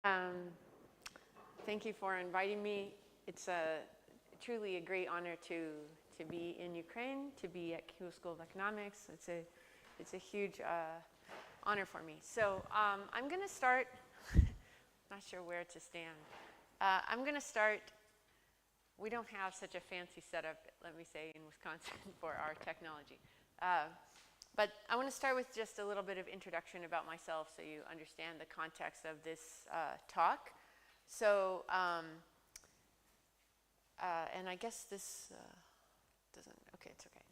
Um, Thank you for inviting me. It's truly a great honor to be in Ukraine, to be at Keele School of Economics. It's a huge honor for me. So I'm going to start, not sure where to stand. I'm going to start, we don't have such a fancy setup, let me say, in Wisconsin for our technology. But I want to start with just a little bit of introduction about myself so you understand the context of this talk. So, and I guess this doesn't, okay, it's okay.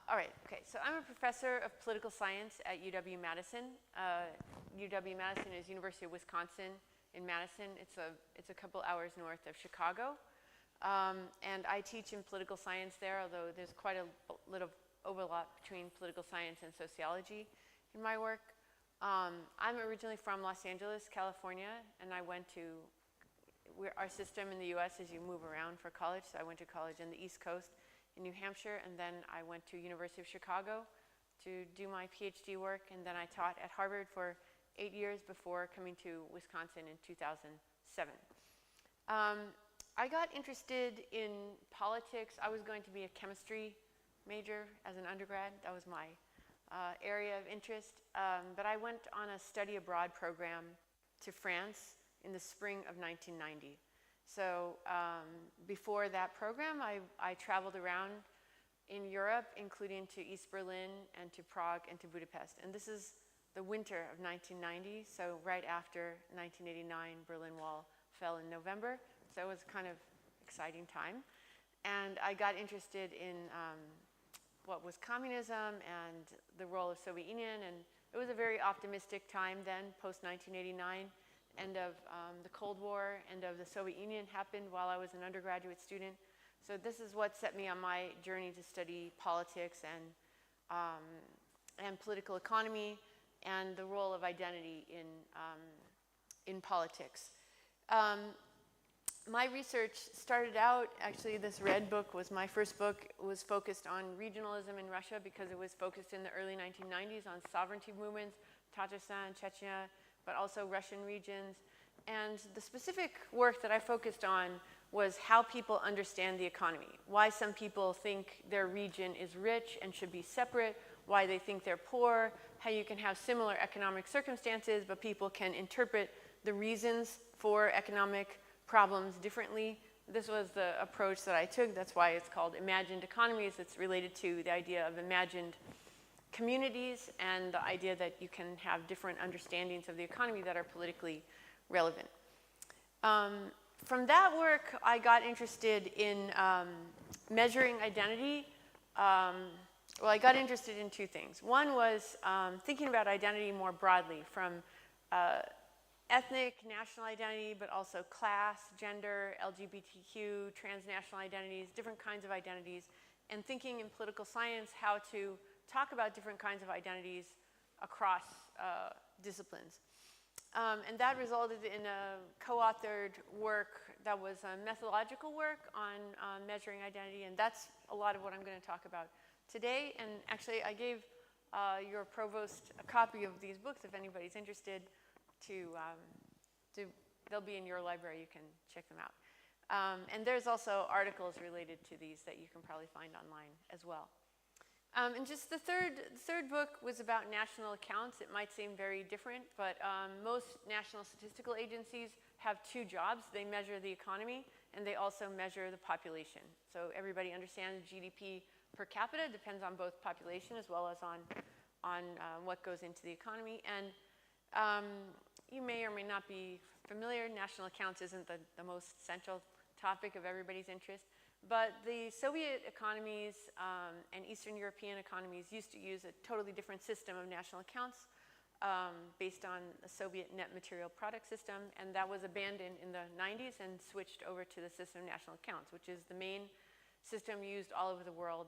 All right, okay, so I'm a professor of political science at UW-Madison. UW-Madison is University of Wisconsin in Madison. It's a couple hours north of Chicago. And I teach in political science there, although there's quite a little overlap between political science and sociology in my work. I'm originally from Los Angeles, California, and I went to our system in the US is you move around for college. So I went to college on the East Coast in New Hampshire, and then I went to University of Chicago to do my PhD work, and then I taught at Harvard for 8 years before coming to Wisconsin in 2007. I got interested in politics. I was going to be a chemistry major as an undergrad. That was my area of interest. But I went on a study abroad program to France in the spring of 1990. So before that program, I traveled around in Europe, including to East Berlin and to Prague and to Budapest. And this is the winter of 1990, so right after 1989, Berlin Wall fell in November. So it was kind of exciting time. And I got interested in what was communism and the role of Soviet Union. And it was a very optimistic time then, post-1989. End of the Cold War, end of the Soviet Union happened while I was an undergraduate student. So this is what set me on my journey to study politics and political economy and the role of identity in politics. My research started out, actually this red book was my first book. It was focused on regionalism in Russia because it was focused in the early 1990s on sovereignty movements, Tajikistan, Chechnya, but also Russian regions. And the specific work that I focused on was how people understand the economy, why some people think their region is rich and should be separate, why they think they're poor, how you can have similar economic circumstances, but people can interpret the reasons for economic problems differently. This was the approach that I took. That's why it's called imagined economies. It's related to the idea of imagined communities and the idea that you can have different understandings of the economy that are politically relevant. From that work, I got interested in measuring identity. Well, I got interested in two things. One was thinking about identity more broadly, from ethnic, national identity, but also class, gender, LGBTQ, transnational identities, different kinds of identities, and thinking in political science how to talk about different kinds of identities across disciplines. And that resulted in a co-authored work that was a methodological work on measuring identity, and that's a lot of what I'm going to talk about today. And actually, I gave your provost a copy of these books if anybody's interested. They'll be in your library. You can check them out. And there's also articles related to these that you can probably find online as well. And just the third book was about national accounts. It might seem very different, but most national statistical agencies have two jobs. They measure the economy, and they also measure the population. So everybody understands GDP per capita depends on both population as well as on what goes into the economy. And you may or may not be familiar. National accounts isn't the most central topic of everybody's interest. But the Soviet economies and Eastern European economies used to use a totally different system of national accounts based on the Soviet net material product system. And that was abandoned in the 90s and switched over to the system of national accounts, which is the main system used all over the world.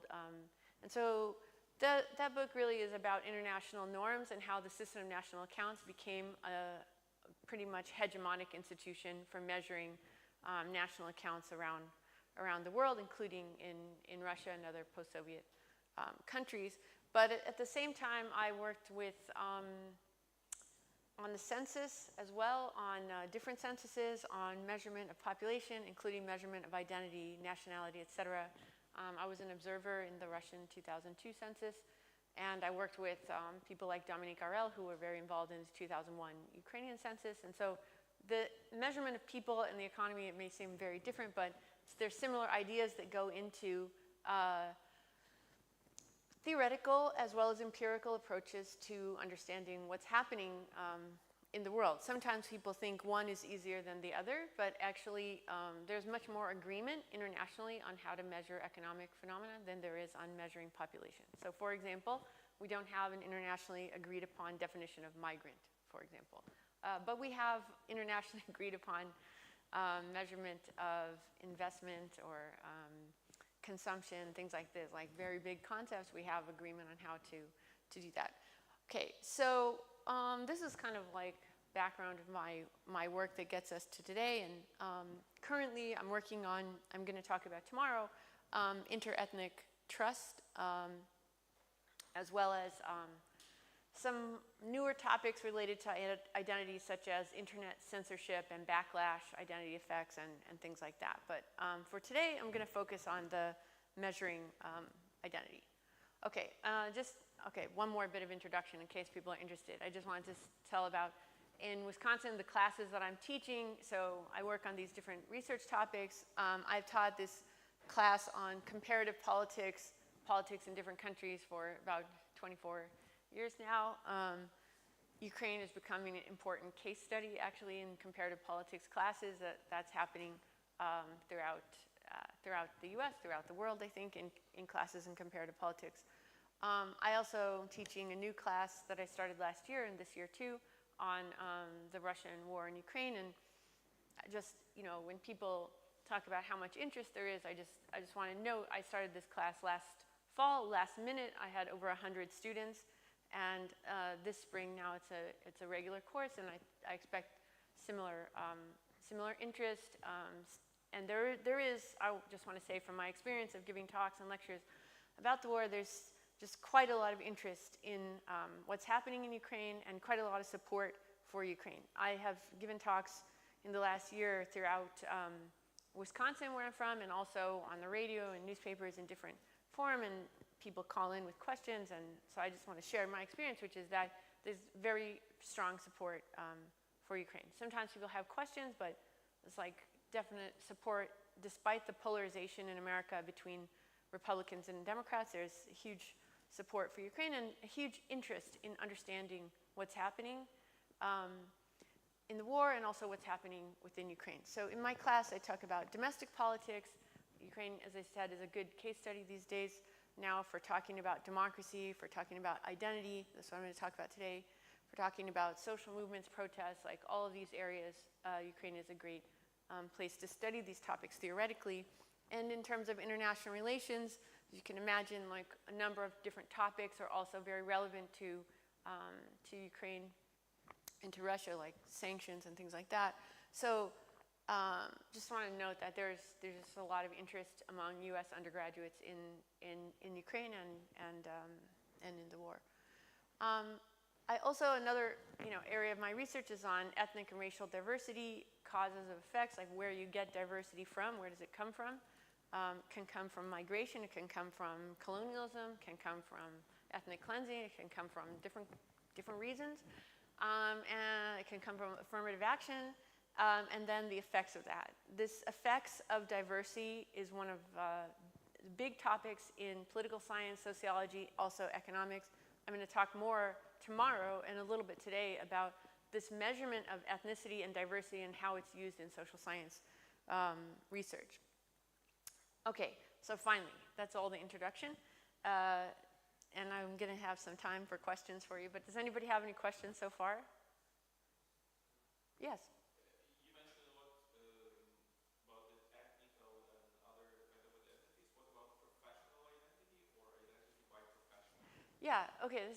And so that book really is about international norms and how the system of national accounts became a pretty much hegemonic institution for measuring national accounts around the world, including in Russia and other post-Soviet countries. But at the same time, I worked with on the census as well, on different censuses, on measurement of population, including measurement of identity, nationality, etc. I was an observer in the Russian 2002 census, and I worked with people like Dominique Arel, who were very involved in the 2001 Ukrainian census. And so the measurement of people and the economy, it may seem very different, but there's similar ideas that go into theoretical as well as empirical approaches to understanding what's happening in the world. Sometimes people think one is easier than the other, but actually there's much more agreement internationally on how to measure economic phenomena than there is on measuring population. So for example, we don't have an internationally agreed upon definition of migrant, for example. But we have internationally agreed upon measurement of investment or consumption, things like this, like very big concepts. We have agreement on how to do that. Okay, so this is kind of like background of my work that gets us to today. And currently I'm working on, I'm going to talk about tomorrow, interethnic trust, as well as some newer topics related to identity, such as internet censorship and backlash, identity effects, and things like that. But for today, I'm going to focus on the measuring identity. Okay, one more bit of introduction in case people are interested. I just wanted to tell about, in Wisconsin, the classes that I'm teaching. So I work on these different research topics. I've taught this class on comparative politics in different countries for about 24 years now. Ukraine is becoming an important case study, actually, in comparative politics classes. That's happening throughout the US, throughout the world, I think, in classes in comparative politics. I also am teaching a new class that I started last year and this year too on the Russian war in Ukraine. And just, when people talk about how much interest there is, I just want to note, I started this class last fall, last minute. I had over 100 students. And this spring now it's a regular course, and I expect similar interest. And there is, I just want to say from my experience of giving talks and lectures about the war, there's just quite a lot of interest in what's happening in Ukraine and quite a lot of support for Ukraine. I have given talks in the last year throughout Wisconsin, where I'm from, and also on the radio and newspapers in different forums, and people call in with questions. And so I just want to share my experience, which is that there's very strong support for Ukraine. Sometimes people have questions, but it's like definite support despite the polarization in America between Republicans and Democrats. There's huge support for Ukraine and a huge interest in understanding what's happening in the war and also what's happening within Ukraine. So in my class, I talk about domestic politics. Ukraine, as I said, is a good case study these days now for talking about democracy, for talking about identity. That's what I'm going to talk about today. For talking about social movements, protests, like all of these areas, Ukraine is a great place to study these topics theoretically. And in terms of international relations, as you can imagine, like a number of different topics are also very relevant to Ukraine and to Russia, like sanctions and things like that. So just want to note that there's just a lot of interest among U.S. undergraduates in Ukraine and in the war. I also, another area of my research is on ethnic and racial diversity, causes of effects, like where you get diversity from, where does it come from? Can come from migration, it can come from colonialism, can come from ethnic cleansing, it can come from different reasons, and it can come from affirmative action, and then the effects of that. This effects of diversity is one of the big topics in political science, sociology, also economics. I'm going to talk more tomorrow and a little bit today about this measurement of ethnicity and diversity and how it's used in social science research. Okay, so finally, that's all the introduction. And I'm going to have some time for questions for you. But does anybody have any questions so far? Yes? You mentioned a lot about the ethnical and other kind of identities. What about professional identity or identity by profession? Yeah, okay,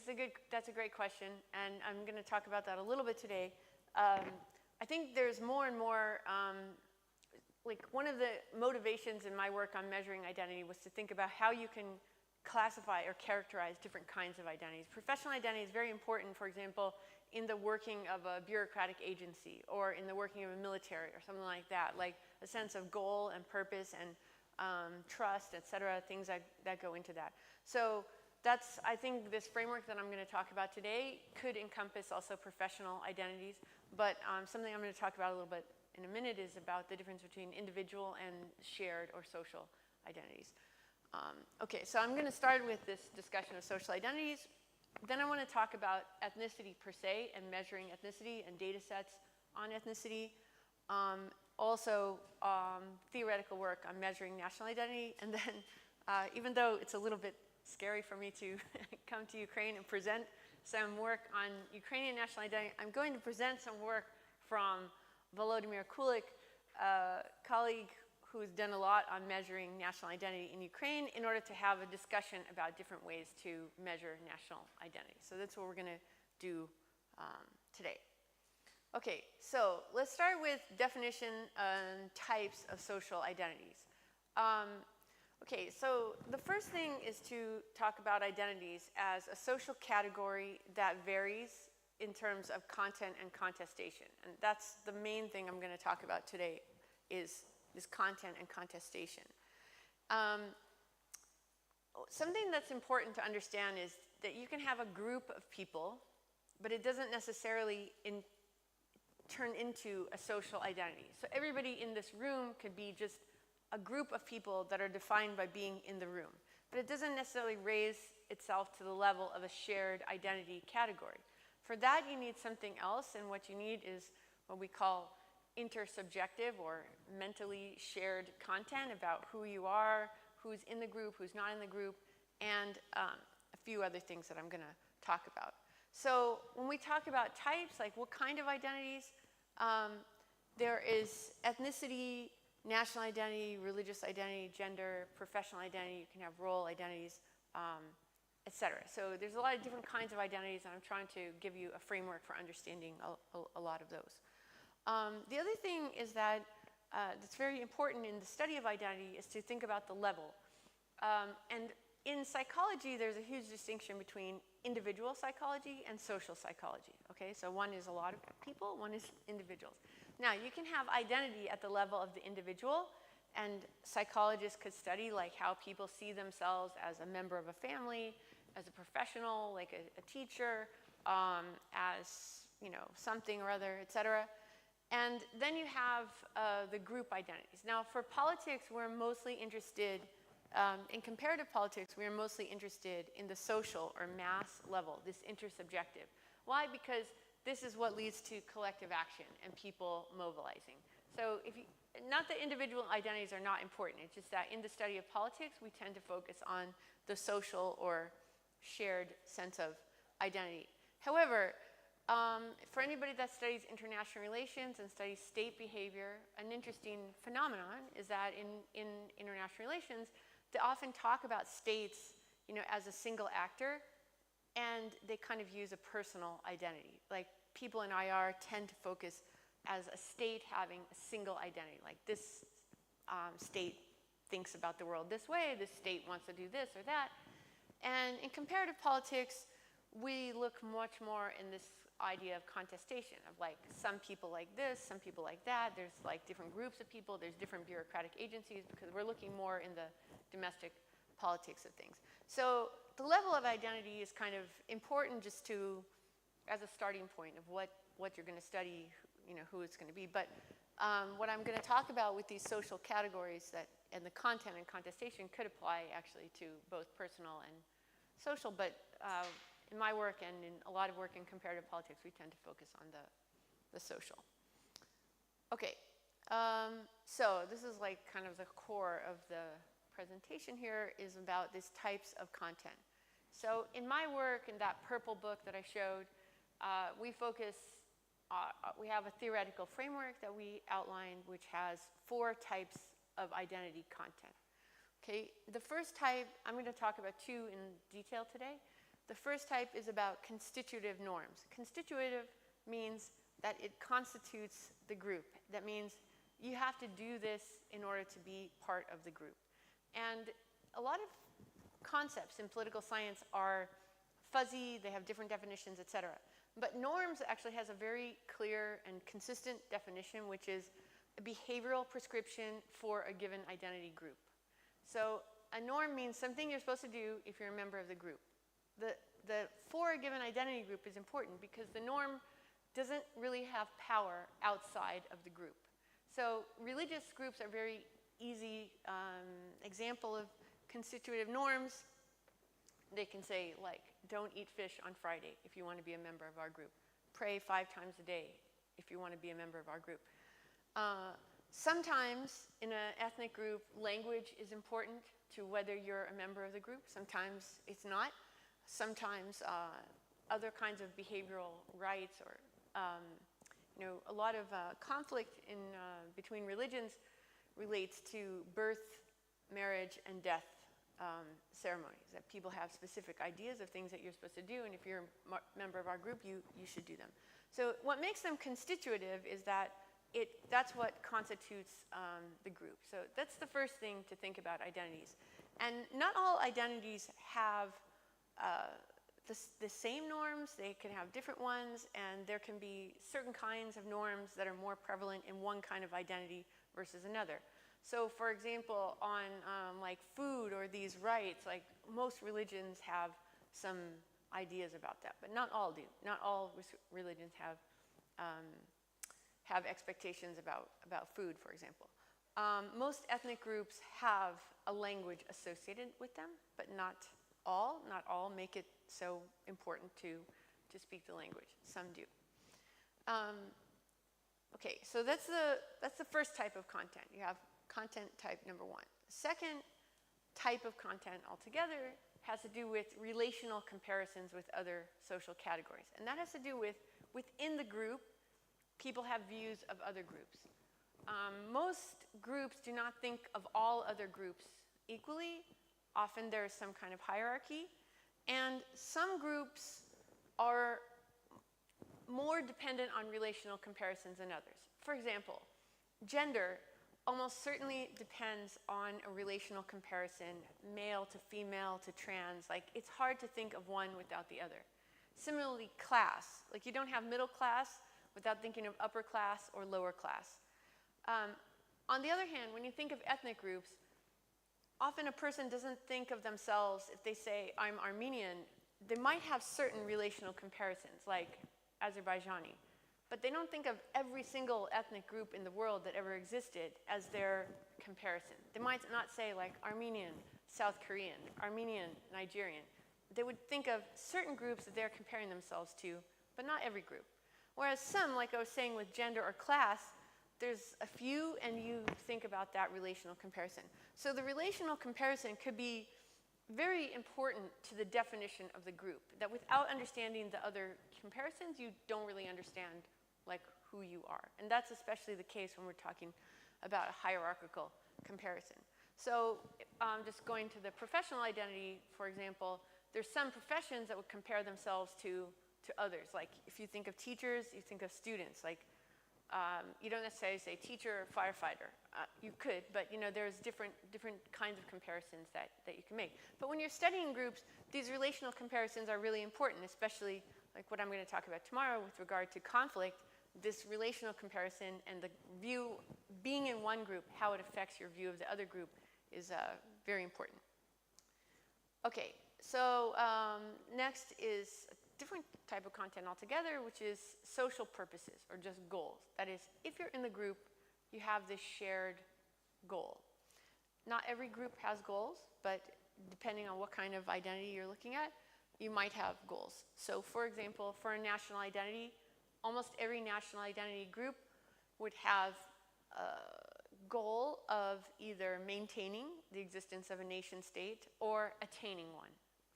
that's a great question. And I'm going to talk about that a little bit today. I think there's more and more, like one of the motivations in my work on measuring identity was to think about how you can classify or characterize different kinds of identities. Professional identity is very important, for example, in the working of a bureaucratic agency or in the working of a military or something like that, like a sense of goal and purpose and trust, et cetera, things that go into that. So that's, I think, this framework that I'm going to talk about today could encompass also professional identities, but something I'm going to talk about a little bit in a minute is about the difference between individual and shared or social identities. Okay, so I'm going to start with this discussion of social identities. Then I want to talk about ethnicity per se and measuring ethnicity and data sets on ethnicity. Also, theoretical work on measuring national identity. And then, even though it's a little bit scary for me to come to Ukraine and present some work on Ukrainian national identity, I'm going to present some work from Volodymyr Kulik, a colleague who's done a lot on measuring national identity in Ukraine in order to have a discussion about different ways to measure national identity. So that's what we're going to do today. Okay, so let's start with definition and types of social identities. Okay, so the first thing is to talk about identities as a social category that varies in terms of content and contestation. And that's the main thing I'm going to talk about today is content and contestation. Something that's important to understand is that you can have a group of people, but it doesn't necessarily turn into a social identity. So everybody in this room could be just a group of people that are defined by being in the room. But it doesn't necessarily raise itself to the level of a shared identity category. For that, you need something else, and what you need is what we call intersubjective or mentally shared content about who you are, who's in the group, who's not in the group, and a few other things that I'm going to talk about. So when we talk about types, like what kind of identities, there is ethnicity, national identity, religious identity, gender, professional identity. You can have role identities, etc. So there's a lot of different kinds of identities, and I'm trying to give you a framework for understanding a lot of those. The other thing is that that's very important in the study of identity is to think about the level. And in psychology, there's a huge distinction between individual psychology and social psychology. Okay, so one is a lot of people, one is individuals. Now, you can have identity at the level of the individual, and psychologists could study like how people see themselves as a member of a family, as a professional, like a teacher, as something or other, etc. And then you have the group identities. Now, for politics, we're mostly interested, in comparative politics, we're mostly interested in the social or mass level, this intersubjective. Why? Because this is what leads to collective action and people mobilizing. So not that individual identities are not important, it's just that in the study of politics, we tend to focus on the social or shared sense of identity. However, for anybody that studies international relations and studies state behavior, an interesting phenomenon is that in international relations, they often talk about states, as a single actor, and they kind of use a personal identity. Like people in IR tend to focus as a state having a single identity. Like this state thinks about the world this way, this state wants to do this or that. And in comparative politics, we look much more in this idea of contestation, of like some people like this, some people like that. There's like different groups of people, there's different bureaucratic agencies, because we're looking more in the domestic politics of things. So the level of identity is kind of important just as a starting point of what you're going to study, who it's going to be. But what I'm going to talk about with these social categories and the content and contestation could apply actually to both personal and social, but in my work and in a lot of work in comparative politics, we tend to focus on the social. Okay, so this is like kind of the core of the presentation here is about these types of content. So in my work, in that purple book that I showed, we have a theoretical framework that we outlined which has 4 types of identity content. Okay, the first type, I'm going to talk about 2 in detail today. The first type is about constitutive norms. Constitutive means that it constitutes the group. That means you have to do this in order to be part of the group. And a lot of concepts in political science are fuzzy, they have different definitions, etc. But norms actually has a very clear and consistent definition, which is a behavioral prescription for a given identity group. So a norm means something you're supposed to do if you're a member of the group. The for a given identity group is important because the norm doesn't really have power outside of the group. So religious groups are very easy example of constitutive norms. They can say, like, don't eat fish on Friday if you want to be a member of our group. Pray 5 times a day if you want to be a member of our group. Sometimes in an ethnic group, language is important to whether you're a member of the group. Sometimes it's not. Sometimes other kinds of behavioral rights or a lot of conflict between religions relates to birth, marriage, and death ceremonies, that people have specific ideas of things that you're supposed to do, and if you're a member of our group, you should do them. So what makes them constitutive is that that's what constitutes the group. So that's the first thing to think about identities. And not all identities have the same norms. They can have different ones, and there can be certain kinds of norms that are more prevalent in one kind of identity versus another. So for example, on like food or these rights, like most religions have some ideas about that, but not all do. Not all religions have expectations about food, for example. Most ethnic groups have a language associated with them, but not all. Not all make it so important to speak the language. Some do. Okay, so that's the first type of content. You have content type number 1. Second type of content altogether has to do with relational comparisons with other social categories. And that has to do with, within the group, people have views of other groups. Most groups do not think of all other groups equally. Often there is some kind of hierarchy. And some groups are more dependent on relational comparisons than others. For example, gender almost certainly depends on a relational comparison, male to female to trans. Like, it's hard to think of one without the other. Similarly, class. Like, you don't have middle class without thinking of upper class or lower class. On the other hand, when you think of ethnic groups, often a person doesn't think of themselves, if they say, I'm Armenian, they might have certain relational comparisons, like Azerbaijani. But they don't think of every single ethnic group in the world that ever existed as their comparison. They might not say, like, Armenian, South Korean, Armenian, Nigerian. They would think of certain groups that they're comparing themselves to, but not every group. Whereas some, like I was saying with gender or class, there's a few, and you think about that relational comparison. So the relational comparison could be very important to the definition of the group, that without understanding the other comparisons, you don't really understand like who you are. And that's especially the case when we're talking about a hierarchical comparison. So just going to the professional identity, for example, there's some professions that would compare themselves to others. Like if you think of teachers, you think of students. Like you don't necessarily say teacher or firefighter. You could, but there's different kinds of comparisons that you can make. But when you're studying groups, these relational comparisons are really important, especially like what I'm going to talk about tomorrow with regard to conflict. This relational comparison and the view, being in one group, how it affects your view of the other group is very important. Okay, so next is a different type of content altogether, which is social purposes or just goals. That is, if you're in the group, you have this shared goal. Not every group has goals, but depending on what kind of identity you're looking at, you might have goals. So for example, for a national identity, almost every national identity group would have a goal of either maintaining the existence of a nation state or attaining one,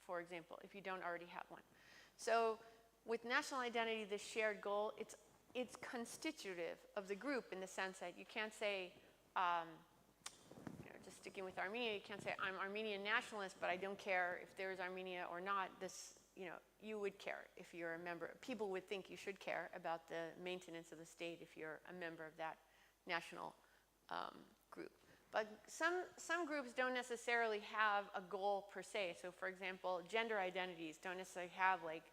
for example, if you don't already have one. So with national identity, this shared goal, it's constitutive of the group in the sense that you can't say, just sticking with Armenia, you can't say I'm Armenian nationalist, but I don't care if there's Armenia or not. This, you would care if you're a member. People would think you should care about the maintenance of the state if you're a member of that national group. But some groups don't necessarily have a goal per se. So for example, gender identities don't necessarily have like,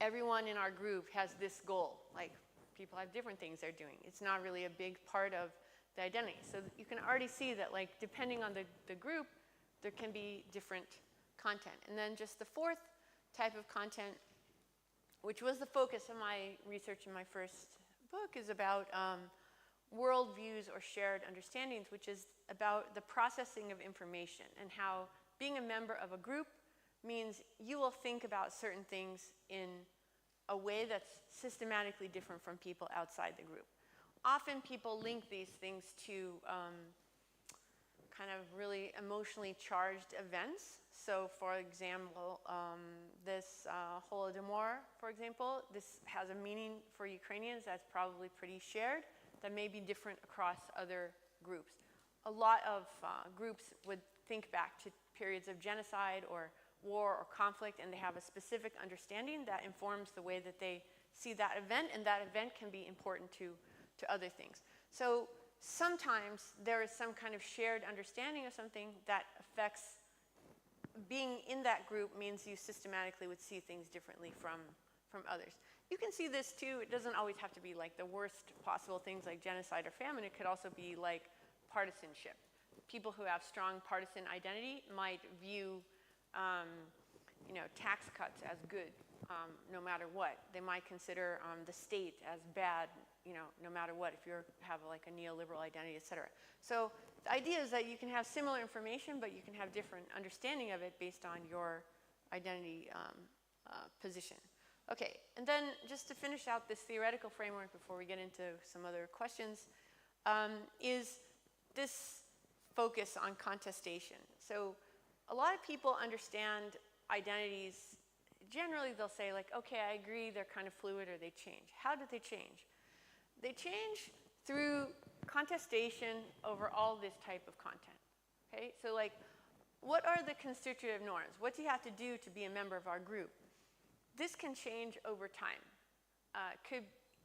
everyone in our group has this goal. Like, people have different things they're doing. It's not really a big part of the identity. So you can already see that, like, depending on the group, there can be different content. And then just the fourth type of content, which was the focus of my research in my first book, is about worldviews or shared understandings, which is about the processing of information and how being a member of a group means you will think about certain things in a way that's systematically different from people outside the group. Often people link these things to kind of really emotionally charged events. So for example, this Holodomor, for example, this has a meaning for Ukrainians that's probably pretty shared, that may be different across other groups. A lot of groups would think back to periods of genocide or war or conflict, and they have a specific understanding that informs the way that they see that event, and that event can be important to other things. So sometimes there is some kind of shared understanding of something that affects being in that group means you systematically would see things differently from others. You can see this too. It doesn't always have to be like the worst possible things like genocide or famine. It could also be like partisanship. People who have strong partisan identity might view tax cuts as good, no matter what. They might consider the state as bad, no matter what, if you have like a neoliberal identity, et cetera. So the idea is that you can have similar information, but you can have different understanding of it based on your identity position. Okay, and then just to finish out this theoretical framework before we get into some other questions, is this focus on contestation. So a lot of people understand identities, generally they'll say like, okay, I agree, they're kind of fluid or they change. How did they change? They change through contestation over all this type of content. Okay, so like, what are the constitutive norms? What do you have to do to be a member of our group? This can change over time.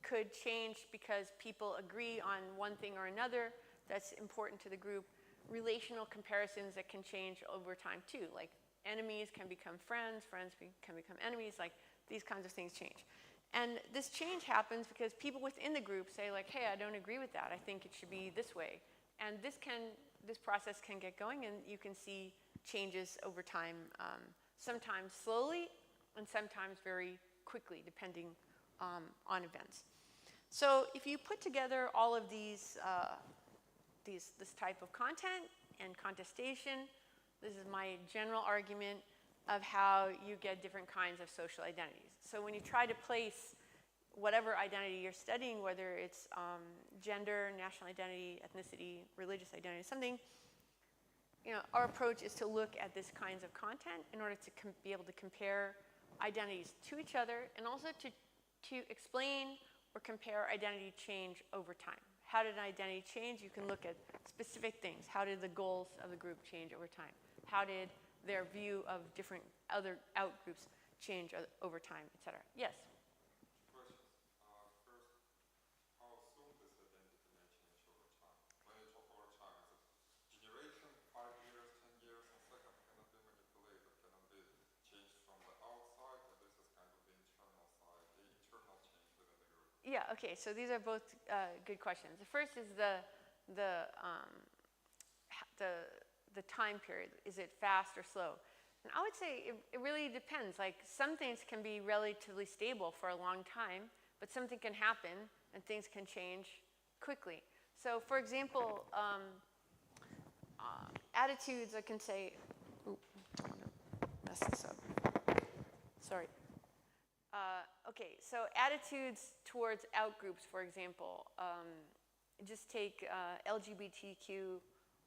Could change because people agree on one thing or another that's important to the group. Relational comparisons that can change over time too. Like enemies can become friends, friends can become enemies, like these kinds of things change. And this change happens because people within the group say like, hey, I don't agree with that. I think it should be this way. And this process can get going, and you can see changes over time, sometimes slowly and sometimes very quickly, depending on events. So if you put together all of this type of content and contestation, this is my general argument of how you get different kinds of social identities. So when you try to place whatever identity you're studying, whether it's gender, national identity, ethnicity, religious identity, something, our approach is to look at these kinds of content in order to be able to compare identities to each other, and also to explain or compare identity change over time. How did an identity change? You can look at specific things. How did the goals of the group change over time? How did their view of different other outgroups change over time, et cetera? Yes? Questions. First, how soon this identity may change over time? When you talk over time, is it generation, 5 years, 10 years? And second, cannot be manipulated, cannot be changed from the outside, and this is kind of the internal side, the internal change within the group. Yeah, okay, so these are both good questions. The first is the time period. Is it fast or slow? And I would say it really depends. Like, some things can be relatively stable for a long time, but something can happen and things can change quickly. So for example, attitudes, I can say, ooh, I don't want to mess this up. Sorry. Okay, so attitudes towards outgroups, for example, just take LGBTQ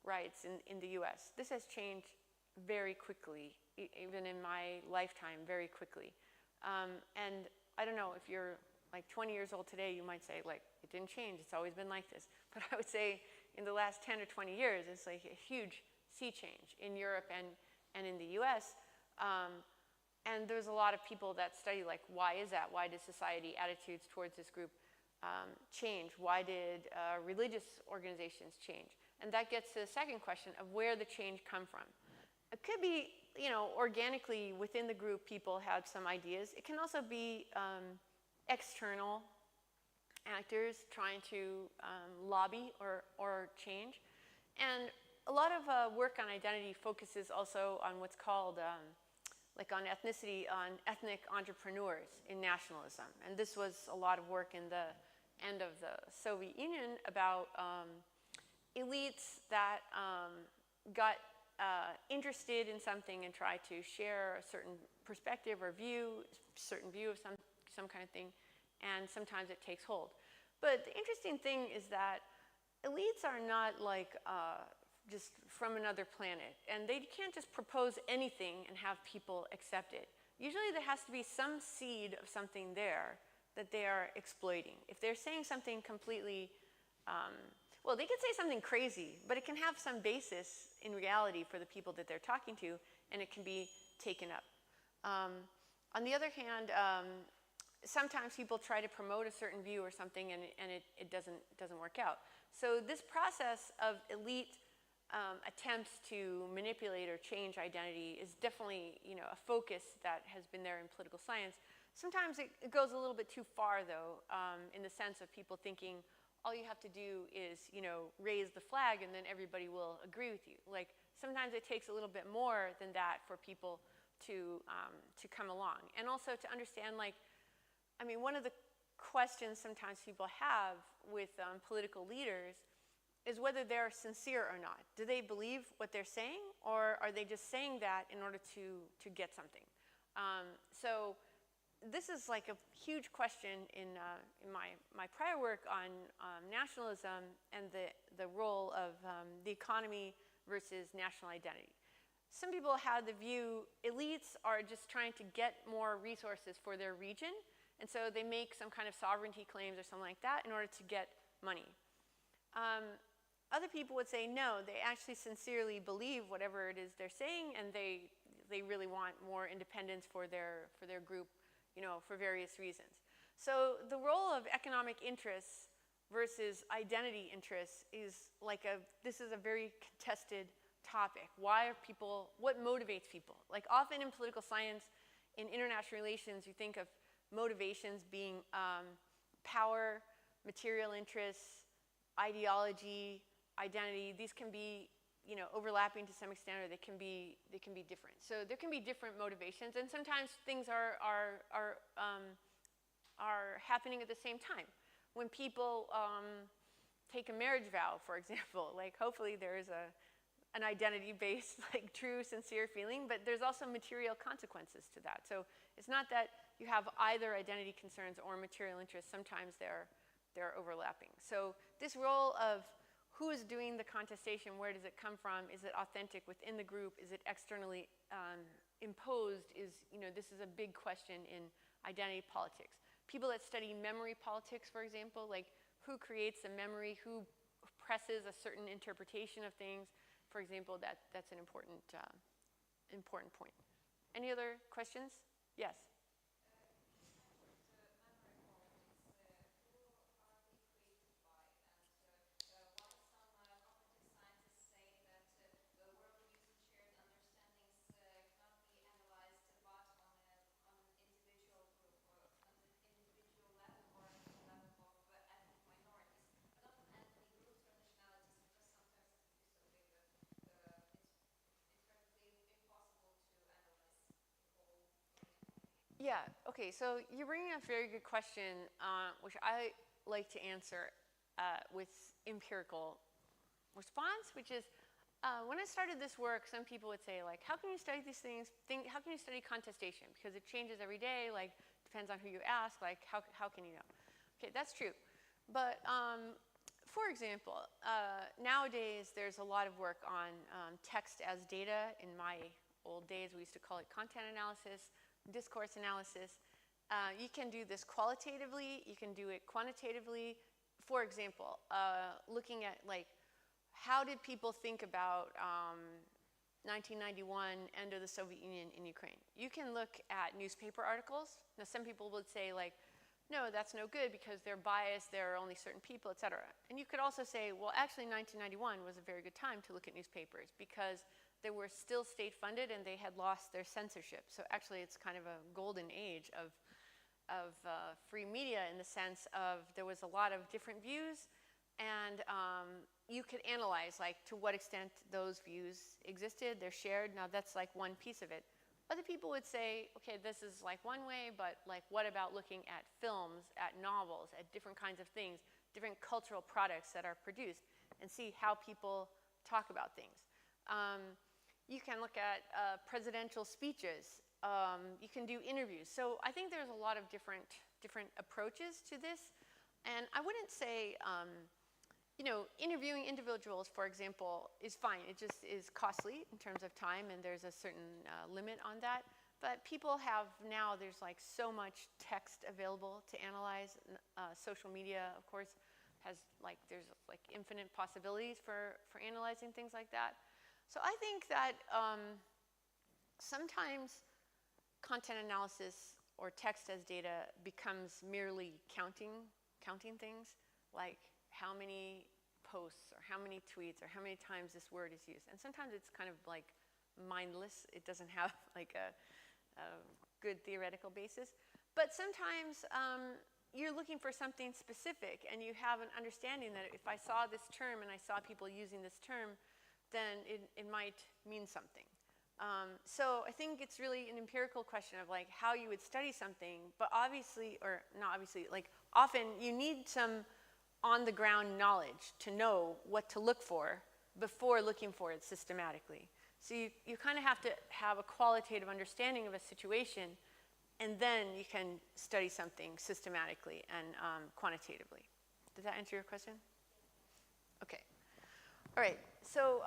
rights in the US. This has changed very quickly, even in my lifetime, very quickly. And I don't know, if you're like 20 years old today, you might say like, it didn't change, it's always been like this. But I would say in the last 10 or 20 years, it's like a huge sea change in Europe and in the US. And there's a lot of people that study like, why is that? Why did society attitudes towards this group change? Why did religious organizations change? And that gets to the second question of where the change come from. It could be, organically within the group, people had some ideas. It can also be external actors trying to lobby or change. And a lot of work on identity focuses also on what's called, like on ethnicity, on ethnic entrepreneurs in nationalism. And this was a lot of work in the end of the Soviet Union about elites that got interested in something and tried to share a certain perspective or certain view of some kind of thing, and sometimes it takes hold. But the interesting thing is that elites are not like just from another planet, and they can't just propose anything and have people accept it. Usually there has to be some seed of something there that they are exploiting. If they're saying something completely, well, they could say something crazy, but it can have some basis in reality for the people that they're talking to, and it can be taken up. On the other hand, sometimes people try to promote a certain view or something, and it doesn't work out. So this process of elite attempts to manipulate or change identity is definitely, a focus that has been there in political science. Sometimes it goes a little bit too far, though, in the sense of people thinking all you have to do is, raise the flag and then everybody will agree with you. Like, sometimes it takes a little bit more than that for people to come along. And also to understand, like, one of the questions sometimes people have with political leaders is whether they're sincere or not. Do they believe what they're saying, or are they just saying that in order to get something? So this is like a huge question in my prior work on nationalism and the role of the economy versus national identity. Some people had the view elites are just trying to get more resources for their region, and so they make some kind of sovereignty claims or something like that in order to get money. Other people would say no, they actually sincerely believe whatever it is they're saying, and they really want more independence for their group, for various reasons. So the role of economic interests versus identity interests is like this is a very contested topic. What motivates people? Like, often in political science, in international relations, you think of motivations being power, material interests, ideology, identity. These can be, overlapping to some extent, or they can be different. So there can be different motivations, and sometimes things are happening at the same time. When people take a marriage vow, for example, like, hopefully there is an identity-based, like, true, sincere feeling, but there's also material consequences to that. So it's not that you have either identity concerns or material interests. Sometimes they're overlapping. So this role of who is doing the contestation, where does it come from? Is it authentic within the group? Is it externally imposed? This is a big question in identity politics. People that study memory politics, for example, like, who creates the memory, who presses a certain interpretation of things, for example, that's an important point. Any other questions? Yes. Yeah, okay, so you're bringing up a very good question, which I like to answer with empirical response, which is, when I started this work, some people would say, like, how can you study these things? How can you study contestation? Because it changes every day, like, depends on who you ask, like, how can you know? Okay, that's true. But, for example, nowadays there's a lot of work on text as data. In my old days, we used to call it content analysis, discourse analysis. You can do this qualitatively, you can do it quantitatively. For example, looking at, like, how did people think about 1991, end of the Soviet Union in Ukraine? You can look at newspaper articles. Now, some people would say, like, no, that's no good because they're biased, there are only certain people, et cetera. And you could also say, well, actually 1991 was a very good time to look at newspapers because they were still state funded and they had lost their censorship. So actually it's kind of a golden age of free media in the sense of there was a lot of different views, and you could analyze like to what extent those views existed, they're shared. Now that's like one piece of it. Other people would say, okay, this is like one way, but like what about looking at films, at novels, at different kinds of things, different cultural products that are produced, and see how people talk about things. You can look at presidential speeches. You can do interviews. So I think there's a lot of different approaches to this. And I wouldn't say, you know, interviewing individuals, for example, is fine. It just is costly in terms of time, and there's a certain limit on that. But people have now, there's like so much text available to analyze. Social media, of course, has like, there's like infinite possibilities for analyzing things like that. So I think that sometimes content analysis or text as data becomes merely counting things, like how many posts or how many tweets or how many times this word is used. And sometimes it's kind of like mindless. It doesn't have like a good theoretical basis. But sometimes you're looking for something specific and you have an understanding that if I saw this term and I saw people using this term, then it might mean something. So I think it's really an empirical question of like how you would study something, but obviously, or not obviously, like often you need some on-the-ground knowledge to know what to look for before looking for it systematically. So you kind of have to have a qualitative understanding of a situation, and then you can study something systematically and quantitatively. Does that answer your question? Okay. All right. So,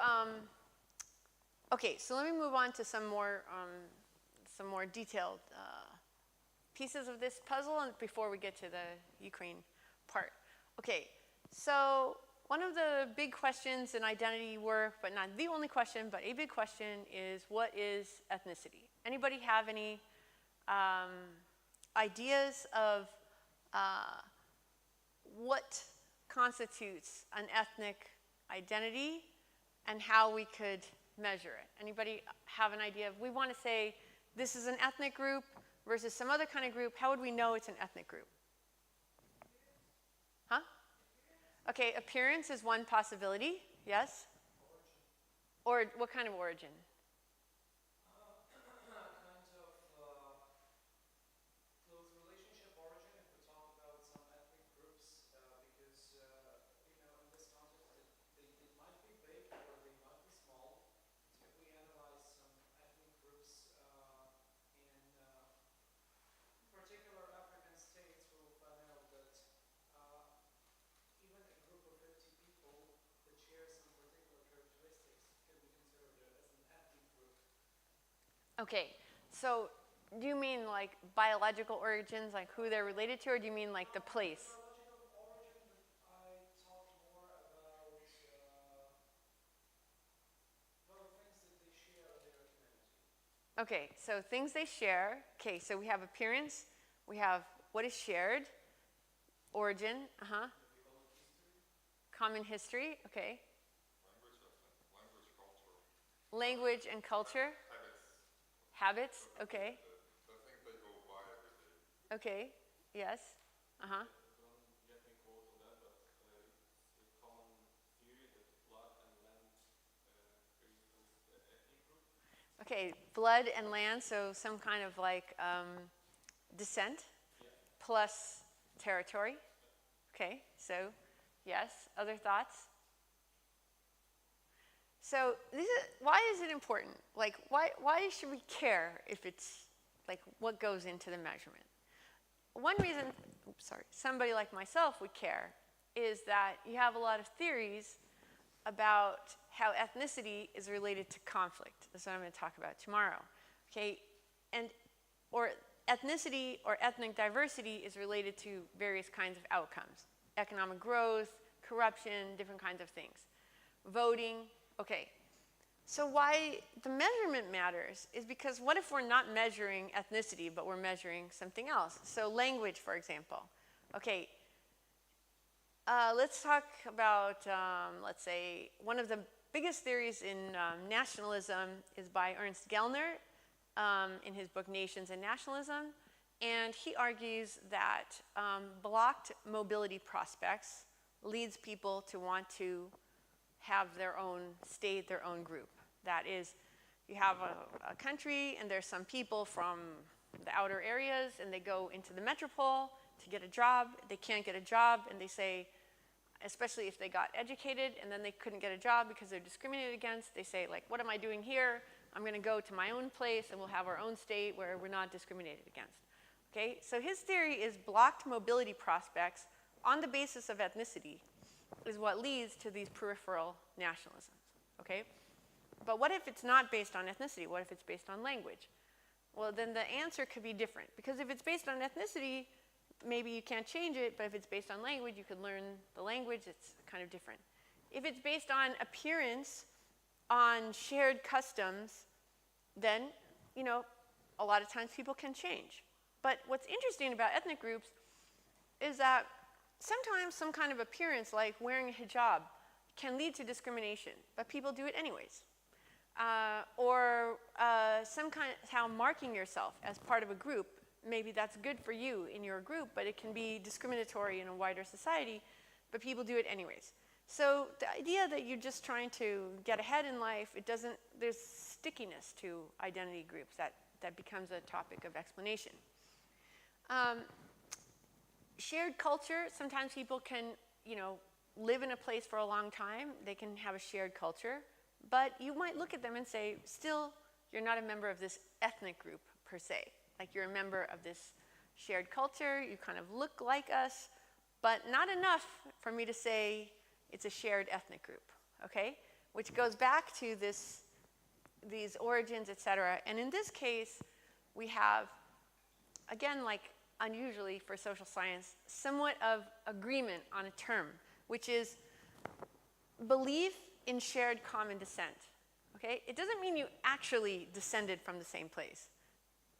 okay. So let me move on to some more detailed pieces of this puzzle, and before we get to the Ukraine part. Okay. So one of the big questions in identity work, but not the only question, but a big question is, what is ethnicity? Anybody have any ideas of what constitutes an ethnic identity and how we could measure it? Anybody have an idea of, we want to say this is an ethnic group versus some other kind of group, how would we know it's an ethnic group? Huh? Okay, appearance is one possibility, yes? Origin. Or what kind of origin? Close relationship origin, if we talk about some ethnic groups, because, you know, in this context, it might be big or they might be small. If we analyze some ethnic groups in particular African states, we'll find out that even a group of 50 people that share some particular characteristics can be considered as an ethnic group. Okay, so do you mean like biological origins, like who they're related to, or do you mean like the place? Biological origin, but I talked more about well, things that they share in their community. Okay, so things they share. Okay, so we have appearance, we have what is shared, origin, common history, okay. Language and culture. Habits, okay. The things they go by every day. Okay, yes, Don't get me quote on that, but it's a common theory that blood and land equals ethnic group. Okay, blood and land, so some kind of like descent plus territory. Okay, so yes, other thoughts? So why is it important? Like, why should we care if it's, like, what goes into the measurement? One reason, somebody like myself would care is that you have a lot of theories about how ethnicity is related to conflict. That's what I'm going to talk about tomorrow. Okay, or ethnicity or ethnic diversity is related to various kinds of outcomes. Economic growth, corruption, different kinds of things. Voting, okay. So why the measurement matters is because what if we're not measuring ethnicity, but we're measuring something else? So language, for example. Okay, let's talk about, let's say, one of the biggest theories in nationalism is by Ernst Gellner in his book Nations and Nationalism. And he argues that blocked mobility prospects leads people to want to have their own state, their own group. That is, you have a country and there's some people from the outer areas and they go into the metropole to get a job. They can't get a job and they say, especially if they got educated and then they couldn't get a job because they're discriminated against, they say like, what am I doing here? I'm going to go to my own place and we'll have our own state where we're not discriminated against. Okay, so his theory is blocked mobility prospects on the basis of ethnicity is what leads to these peripheral nationalisms, okay? But what if it's not based on ethnicity? What if it's based on language? Well, then the answer could be different. Because if it's based on ethnicity, maybe you can't change it, but if it's based on language, you could learn the language, it's kind of different. If it's based on appearance, on shared customs, then, you know, a lot of times people can change. But what's interesting about ethnic groups is that sometimes some kind of appearance, like wearing a hijab, can lead to discrimination, but people do it anyways. Or some kind of how marking yourself as part of a group, maybe that's good for you in your group, but it can be discriminatory in a wider society, but people do it anyways. So the idea that you're just trying to get ahead in life, there's stickiness to identity groups that becomes a topic of explanation. Shared culture, sometimes people can, you know, live in a place for a long time, they can have a shared culture, but you might look at them and say, still, you're not a member of this ethnic group per se. Like you're a member of this shared culture, you kind of look like us, but not enough for me to say it's a shared ethnic group, okay? Which goes back to these origins, et cetera. And in this case, we have, again, like unusually for social science, somewhat of agreement on a term, which is belief in shared common descent, okay? It doesn't mean you actually descended from the same place.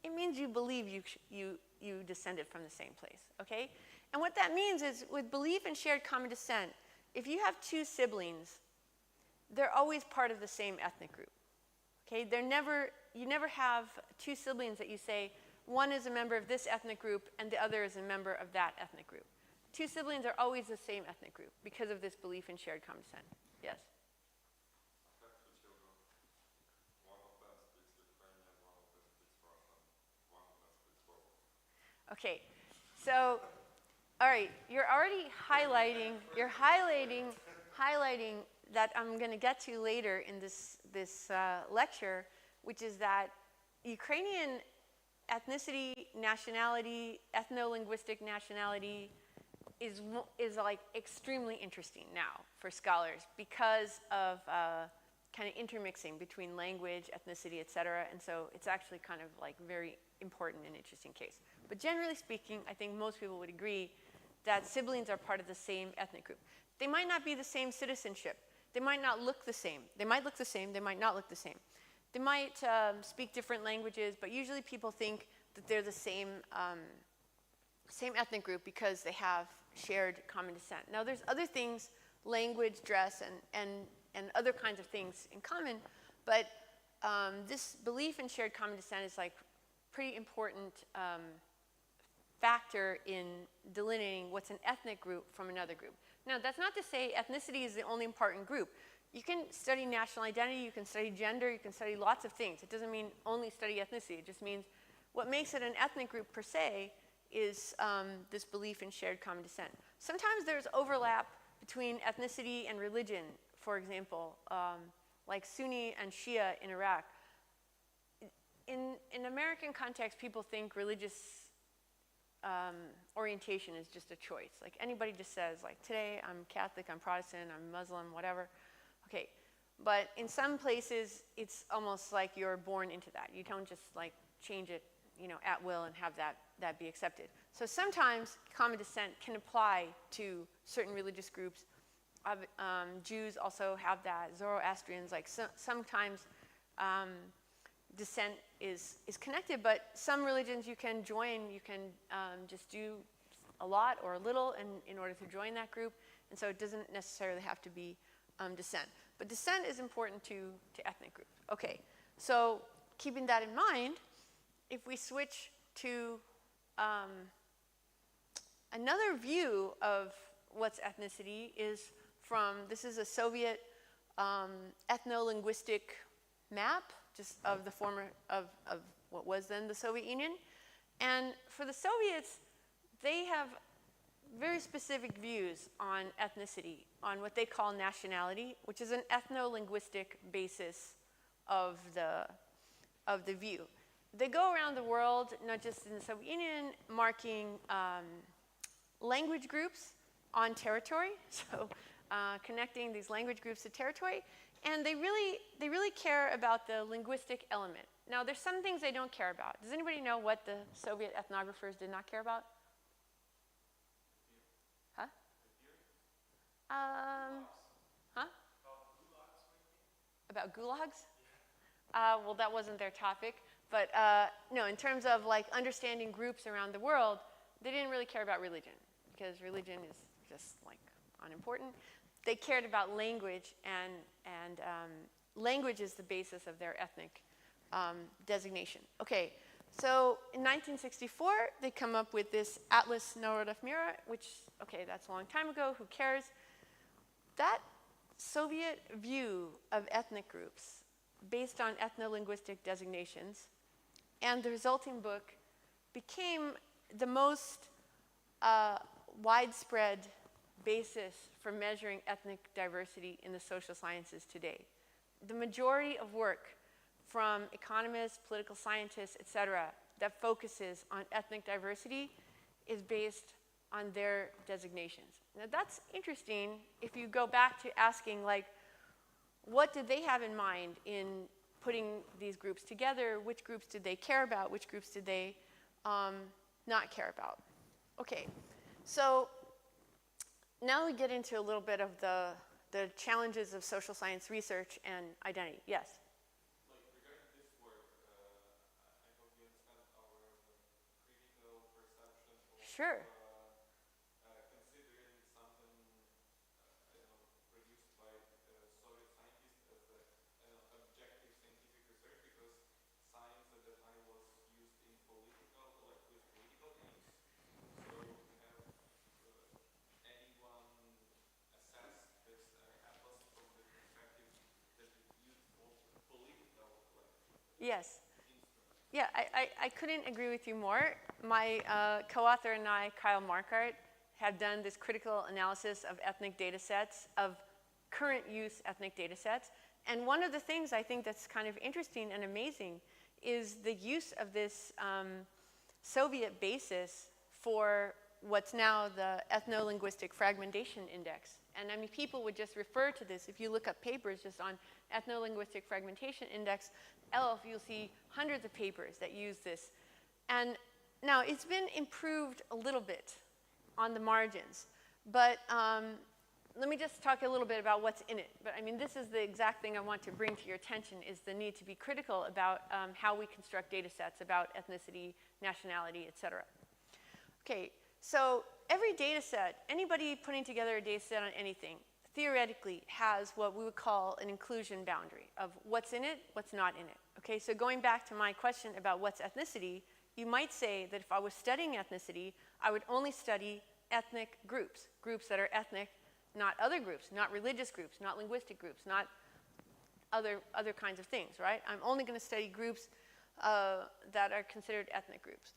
It means you believe you descended from the same place, okay? And what that means is with belief in shared common descent, if you have two siblings, they're always part of the same ethnic group, okay? You never have two siblings that you say, one is a member of this ethnic group and the other is a member of that ethnic group. Two siblings are always the same ethnic group because of this belief in shared common descent. Yes? I have two children. One of them speaks Ukrainian, one of them speaks Russian, one of them speaks both. Okay, so, all right, you're already highlighting that I'm going to get to later in this lecture, which is that Ukrainian ethnicity, nationality, ethno-linguistic nationality is like extremely interesting now for scholars because of kind of intermixing between language, ethnicity, et cetera, and so it's actually kind of like very important and interesting case. But generally speaking, I think most people would agree that siblings are part of the same ethnic group. They might not be the same citizenship. They might not look the same. They might look the same, they might not look the same. They might speak different languages, but usually people think that they're the same ethnic group because they have shared common descent. Now there's other things, language, dress, and other kinds of things in common, but this belief in shared common descent is like pretty important factor in delineating what's an ethnic group from another group. Now that's not to say ethnicity is the only important group. You can study national identity, you can study gender, you can study lots of things. It doesn't mean only study ethnicity. It just means what makes it an ethnic group per se is this belief in shared common descent. Sometimes there's overlap between ethnicity and religion, for example, like Sunni and Shia in Iraq. In American context, people think religious orientation is just a choice. Like anybody just says, like today I'm Catholic, I'm Protestant, I'm Muslim, whatever. Okay, but in some places, it's almost like you're born into that. You don't just like change it, you know, at will and have that be accepted. So sometimes common descent can apply to certain religious groups Jews also have that. Zoroastrians, like sometimes descent is connected, but some religions you can join. You can just do a lot or a little in order to join that group, and so it doesn't necessarily have to be descent. But descent is important to ethnic groups. Okay, so keeping that in mind, if we switch to another view of what's ethnicity is from, this is a Soviet ethno-linguistic map, just of the former, of what was then the Soviet Union. And for the Soviets, they have very specific views on ethnicity, on what they call nationality, which is an ethno-linguistic basis of the view. They go around the world, not just in the Soviet Union, marking language groups on territory, so connecting these language groups to territory, and they really care about the linguistic element. Now, there's some things they don't care about. Does anybody know what the Soviet ethnographers did not care about? Huh? Huh? About gulags? Well, that wasn't their topic, but no, in terms of like understanding groups around the world, they didn't really care about religion, because religion is just like unimportant. They cared about language, and language is the basis of their ethnic designation. Okay, so in 1964, they come up with this Atlas Narodov Mira, which, okay, that's a long time ago, who cares? That Soviet view of ethnic groups based on ethno-linguistic designations and the resulting book became the most widespread basis for measuring ethnic diversity in the social sciences today. The majority of work from economists, political scientists, etc., that focuses on ethnic diversity is based on their designations. Now that's interesting if you go back to asking, like, what did they have in mind in putting these groups together? Which groups did they care about? Which groups did they not care about? Okay, so now we get into a little bit of the challenges of social science research and identity. Yes? Like regarding this work, I hope you understand our critical perception of Sure. considering something, I don't know, produced by Soviet scientists as objective scientific research, because science at the time was used in political, like with political aims. So have anyone assessed this atlas from the perspective that it used also political, like, Yes. instruments? Yeah, I couldn't agree with you more. My co-author and I, Kyle Markart, have done this critical analysis of ethnic data sets, of current use ethnic data sets. And one of the things I think that's kind of interesting and amazing is the use of this Soviet basis for what's now the Ethno-Linguistic Fragmentation Index. And I mean, people would just refer to this. If you look up papers just on Ethno-Linguistic Fragmentation Index, ELF, you'll see hundreds of papers that use this. And now, it's been improved a little bit on the margins. But let me just talk a little bit about what's in it. But I mean, this is the exact thing I want to bring to your attention, is the need to be critical about how we construct data sets about ethnicity, nationality, et cetera. Okay, so every data set, anybody putting together a data set on anything, theoretically has what we would call an inclusion boundary of what's in it, what's not in it. Okay, so going back to my question about what's ethnicity, you might say that if I was studying ethnicity, I would only study ethnic groups, groups that are ethnic, not other groups, not religious groups, not linguistic groups, not other kinds of things, right? I'm only going to study groups that are considered ethnic groups.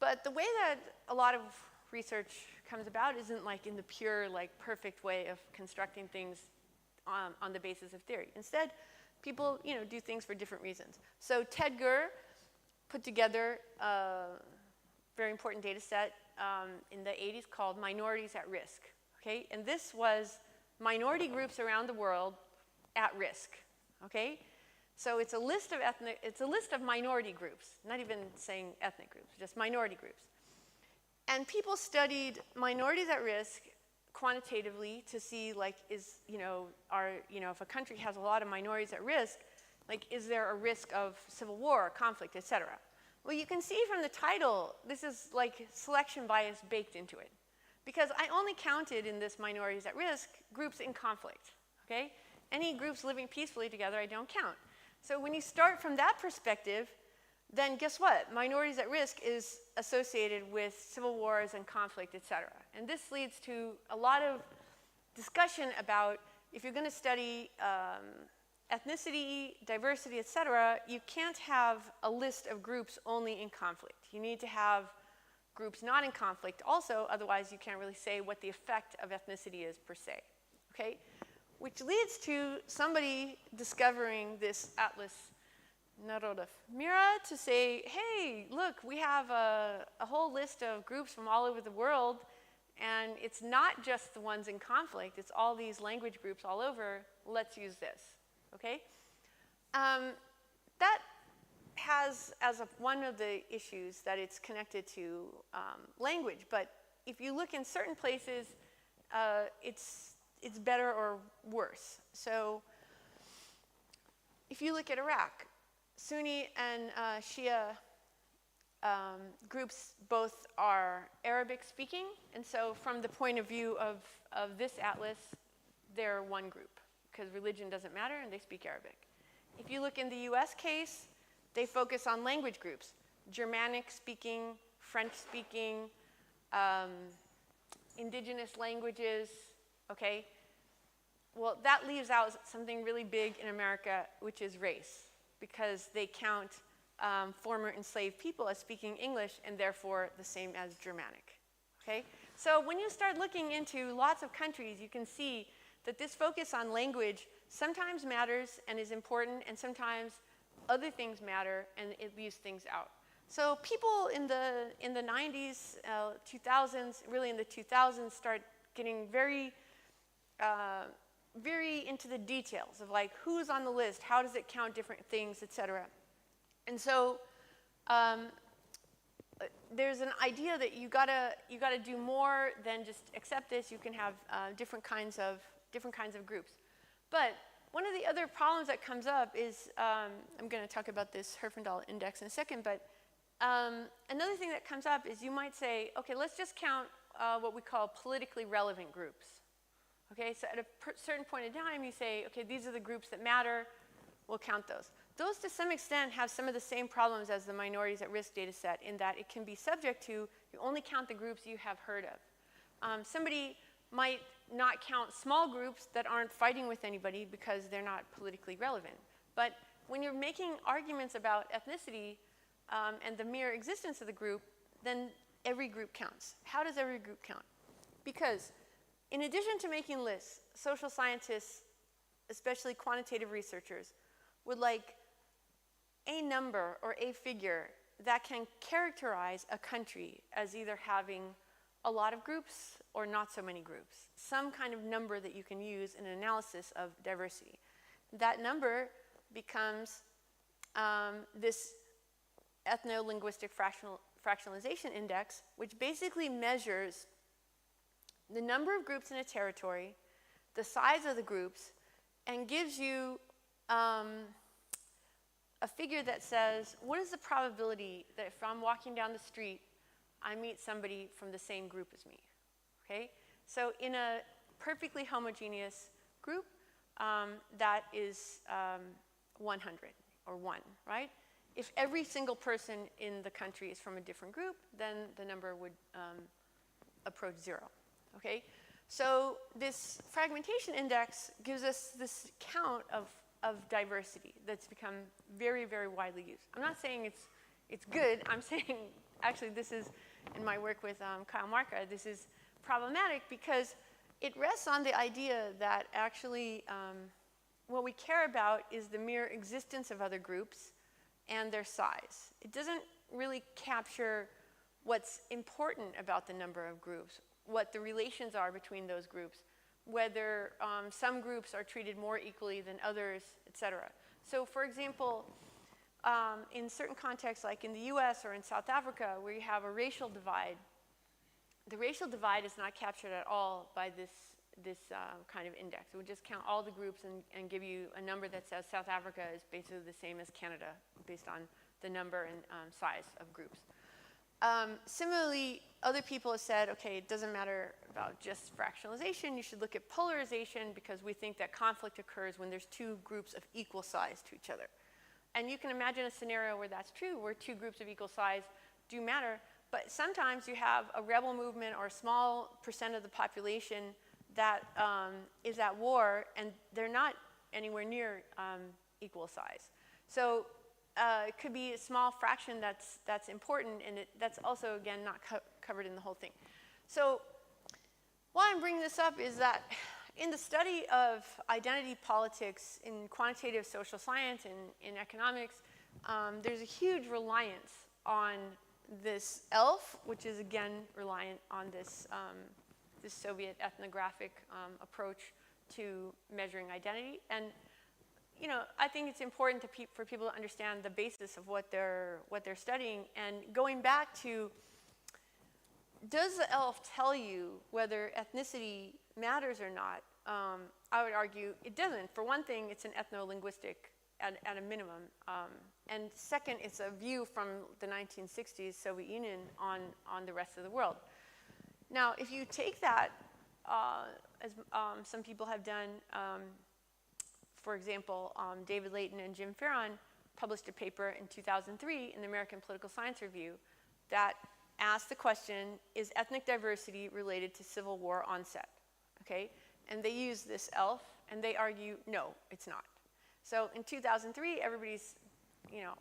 But the way that a lot of research comes about isn't like in the pure, like perfect way of constructing things on the basis of theory. Instead, people, do things for different reasons. So Ted Gurr put together a very important data set in the 80s called Minorities at Risk. Okay, and this was minority groups around the world at risk. Okay, so it's a list of minority groups, not even saying ethnic groups, just minority groups. And people studied minorities at risk quantitatively to see, like, is, if a country has a lot of minorities at risk, like, is there a risk of civil war, conflict, etc.? Well, you can see from the title, this is like selection bias baked into it. Because I only counted in this minorities at risk groups in conflict, okay? Any groups living peacefully together, I don't count. So when you start from that perspective, then guess what? Minorities at risk is associated with civil wars and conflict, etc. And this leads to a lot of discussion about if you're going to study ethnicity, diversity, etc., you can't have a list of groups only in conflict. You need to have groups not in conflict also, otherwise you can't really say what the effect of ethnicity is per se, okay? Which leads to somebody discovering this Atlas Narodov Mira to say, hey, look, we have a whole list of groups from all over the world, and it's not just the ones in conflict, it's all these language groups all over. Let's use this, okay? That has as one of the issues that it's connected to language, but if you look in certain places, it's better or worse. So if you look at Iraq, Sunni and Shia groups both are Arabic speaking, and so from the point of view of this atlas, they're one group, because religion doesn't matter and they speak Arabic. If you look in the US case, they focus on language groups, Germanic speaking, French speaking, indigenous languages, okay? Well, that leaves out something really big in America, which is race, because they count former enslaved people as speaking English and therefore the same as Germanic, okay? So when you start looking into lots of countries, you can see that this focus on language sometimes matters and is important, and sometimes other things matter and it leaves things out. So people in the 90s, 2000s, really in the 2000s, start getting very into the details of like who's on the list, how does it count different things, etc. And so there's an idea that you gotta do more than just accept this. You can have different kinds of groups. But one of the other problems that comes up is, I'm going to talk about this Herfindahl index in a second, but another thing that comes up is you might say, okay, let's just count what we call politically relevant groups. Okay, so at a certain point in time, you say, okay, these are the groups that matter, we'll count those. Those, to some extent, have some of the same problems as the minorities at risk data set in that it can be subject to, you only count the groups you have heard of. Somebody might not count small groups that aren't fighting with anybody because they're not politically relevant. But when you're making arguments about ethnicity and the mere existence of the group, then every group counts. How does every group count? Because in addition to making lists, social scientists, especially quantitative researchers, would like a number or a figure that can characterize a country as either having a lot of groups or not so many groups. Some kind of number that you can use in an analysis of diversity. That number becomes this ethno-linguistic fractionalization index, which basically measures the number of groups in a territory, the size of the groups, and gives you a figure that says, what is the probability that if I'm walking down the street, I meet somebody from the same group as me, okay? So in a perfectly homogeneous group, that is 100, or 1, right? If every single person in the country is from a different group, then the number would approach 0, okay? So this fragmentation index gives us this count of diversity that's become very, very widely used. I'm not saying it's good. I'm saying, actually, this is, in my work with Kyle Marka, this is problematic because it rests on the idea that actually what we care about is the mere existence of other groups and their size. It doesn't really capture what's important about the number of groups, what the relations are between those groups, whether some groups are treated more equally than others, etc. So for example, in certain contexts, like in the US or in South Africa, where you have a racial divide, the racial divide is not captured at all by this kind of index. It would just count all the groups and give you a number that says South Africa is basically the same as Canada based on the number and size of groups. Similarly, other people have said, okay, it doesn't matter about just fractionalization. You should look at polarization because we think that conflict occurs when there's two groups of equal size to each other. And you can imagine a scenario where that's true, where two groups of equal size do matter. But sometimes you have a rebel movement or a small percent of the population that is at war, and they're not anywhere near equal size. So it could be a small fraction that's important, and that's also, again, not covered in the whole thing. So why I'm bringing this up is that in the study of identity politics in quantitative social science and in economics, there's a huge reliance on this ELF, which is, again, reliant on this, this Soviet ethnographic approach to measuring identity. And you know, I think it's important for people to understand the basis of what they're studying. And going back to, does the ELF tell you whether ethnicity matters or not? I would argue it doesn't. For one thing, it's an ethno-linguistic at a minimum. And second, it's a view from the 1960s Soviet Union on the rest of the world. Now, if you take that, as some people have done, for example, David Layton and Jim Farron published a paper in 2003 in the American Political Science Review that asked the question, is ethnic diversity related to Civil War onset? Okay? And they use this ELF, and they argue, no, it's not. So in 2003, everybody's, you know,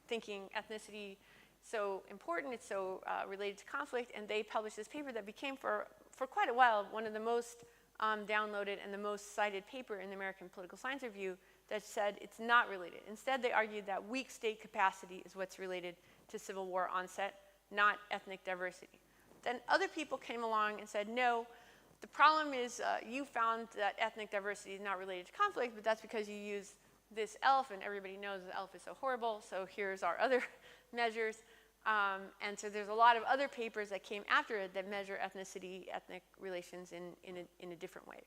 thinking ethnicity so important, it's so related to conflict, and they published this paper that became, for quite a while, one of the most downloaded and the most cited paper in the American Political Science Review that said it's not related. Instead, they argued that weak state capacity is what's related to Civil War onset, not ethnic diversity. Then other people came along and said, no, the problem is you found that ethnic diversity is not related to conflict, but that's because you use this ELF, and everybody knows the ELF is so horrible, so here's our other measures. And so there's a lot of other papers that came after it that measure ethnicity, ethnic relations in a different way.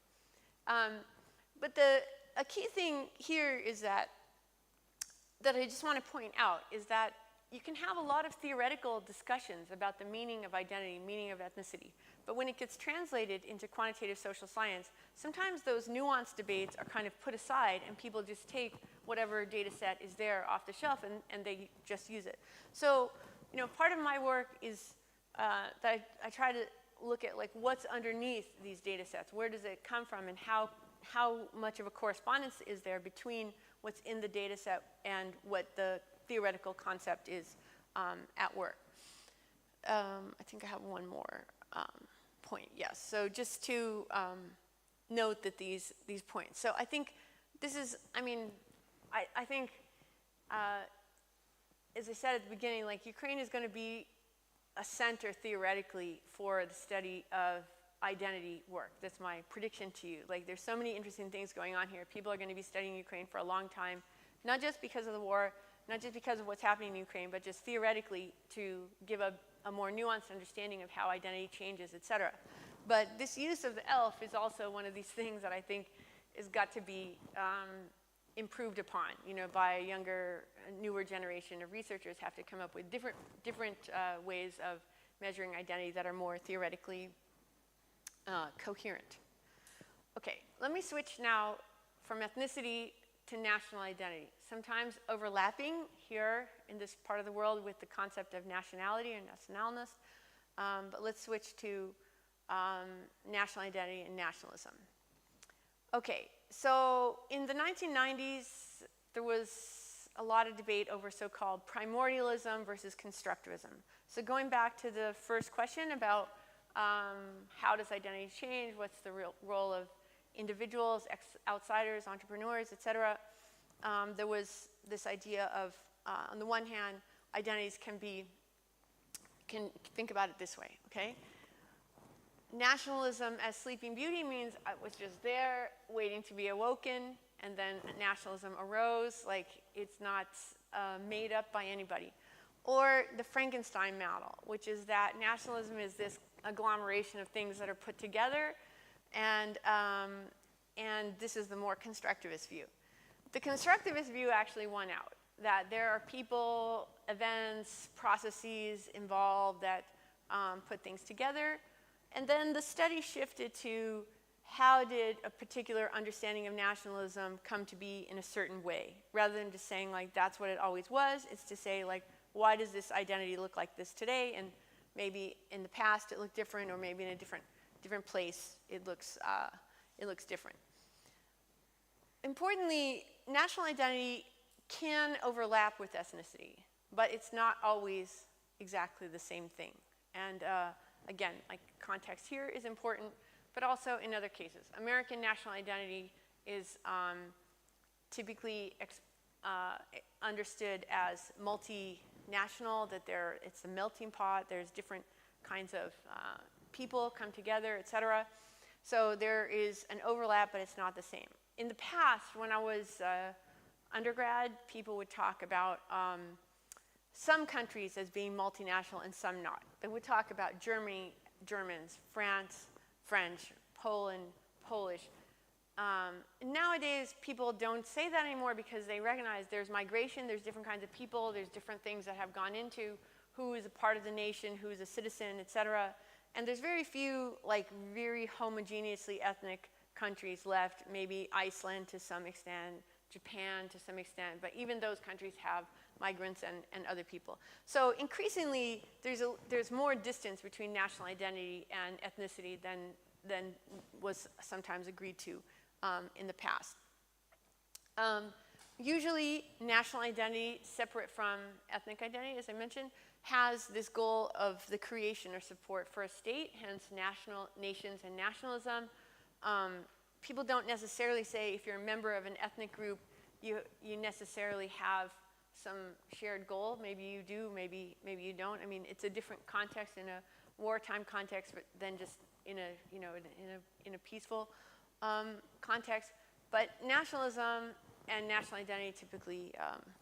But a key thing here is that I just want to point out is that you can have a lot of theoretical discussions about the meaning of identity, meaning of ethnicity. But when it gets translated into quantitative social science, sometimes those nuanced debates are kind of put aside and people just take whatever data set is there off the shelf and they just use it. So, you know, part of my work is that I try to look at like what's underneath these data sets. Where does it come from, and how much of a correspondence is there between what's in the data set and what the theoretical concept is at work. I think I have one more point. Yes. So just to note that these points. So I think this is. I mean, I think. As I said at the beginning, like Ukraine is going to be a center theoretically for the study of identity work. That's my prediction to you. Like there's so many interesting things going on here. People are going to be studying Ukraine for a long time, not just because of the war, not just because of what's happening in Ukraine, but just theoretically to give a more nuanced understanding of how identity changes, et cetera. But this use of the ELF is also one of these things that I think has got to be improved upon, you know, by a younger, newer generation of researchers have to come up with different ways of measuring identity that are more theoretically coherent. Okay, let me switch now from ethnicity to national identity. Sometimes overlapping here in this part of the world with the concept of nationality and nationalness, but let's switch to national identity and nationalism. Okay, so in the 1990s, there was a lot of debate over so-called primordialism versus constructivism. So going back to the first question about how does identity change, what's the real role of individuals, outsiders, entrepreneurs, et cetera, there was this idea of, on the one hand, identities can think about it this way, okay? Nationalism as Sleeping Beauty means I was just there waiting to be awoken, and then nationalism arose, like it's not made up by anybody. Or the Frankenstein model, which is that nationalism is this agglomeration of things that are put together, and this is the more constructivist view. The constructivist view actually won out, that there are people, events, processes involved that put things together, and then the study shifted to how did a particular understanding of nationalism come to be in a certain way, rather than just saying like that's what it always was. It's to say like, why does this identity look like this today, and maybe in the past it looked different, or maybe in a different place it looks different. Importantly, national identity can overlap with ethnicity, but it's not always exactly the same thing. And again, like context here is important, but also in other cases. American national identity is typically understood as multinational, that it's a melting pot, there's different kinds of people come together, etc. So there is an overlap, but it's not the same. In the past, when I was undergrad, people would talk about some countries as being multinational and some not. They would talk about Germany, Germans, France, French, Poland, Polish. Nowadays, people don't say that anymore because they recognize there's migration, there's different kinds of people, there's different things that have gone into who is a part of the nation, who is a citizen, etc. And there's very few, like, very homogeneously ethnic countries left, maybe Iceland to some extent, Japan to some extent, but even those countries have migrants and other people. So increasingly, there's more distance between national identity and ethnicity than was sometimes agreed to in the past. Usually, national identity, separate from ethnic identity, as I mentioned, has this goal of the creation or support for a state, hence nations and nationalism. People don't necessarily say if you're a member of an ethnic group, you necessarily have some shared goal. Maybe you do, maybe you don't. I mean, it's a different context in a wartime context than just in a peaceful context. But nationalism and national identity typically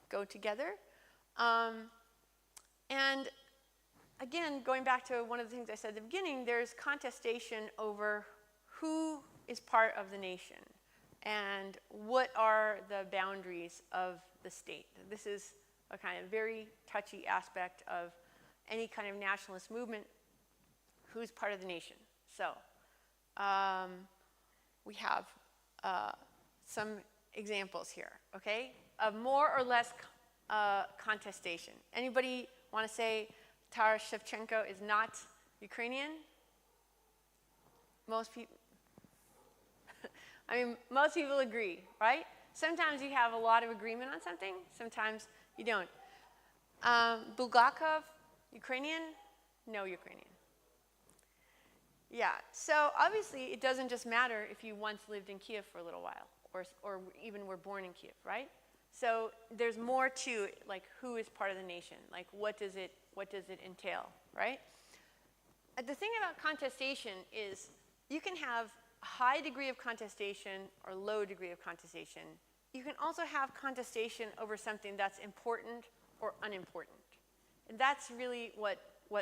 go together. And again, going back to one of the things I said at the beginning, there's contestation over who is part of the nation and what are the boundaries of the state. This is a kind of very touchy aspect of any kind of nationalist movement. Who's part of the nation? So we have some examples here, okay, of more or less contestation. Anybody want to say Taras Shevchenko is not Ukrainian? Most people. I mean, most people agree, right? Sometimes you have a lot of agreement on something, sometimes you don't. Bulgakov, Ukrainian? No Ukrainian. Yeah, so obviously it doesn't just matter if you once lived in Kiev for a little while, or even were born in Kiev, right? So there's more to it, like who is part of the nation, like what does it entail, right? The thing about contestation is you can have a high degree of contestation or low degree of contestation. You can also have contestation over something that's important or unimportant. And that's really what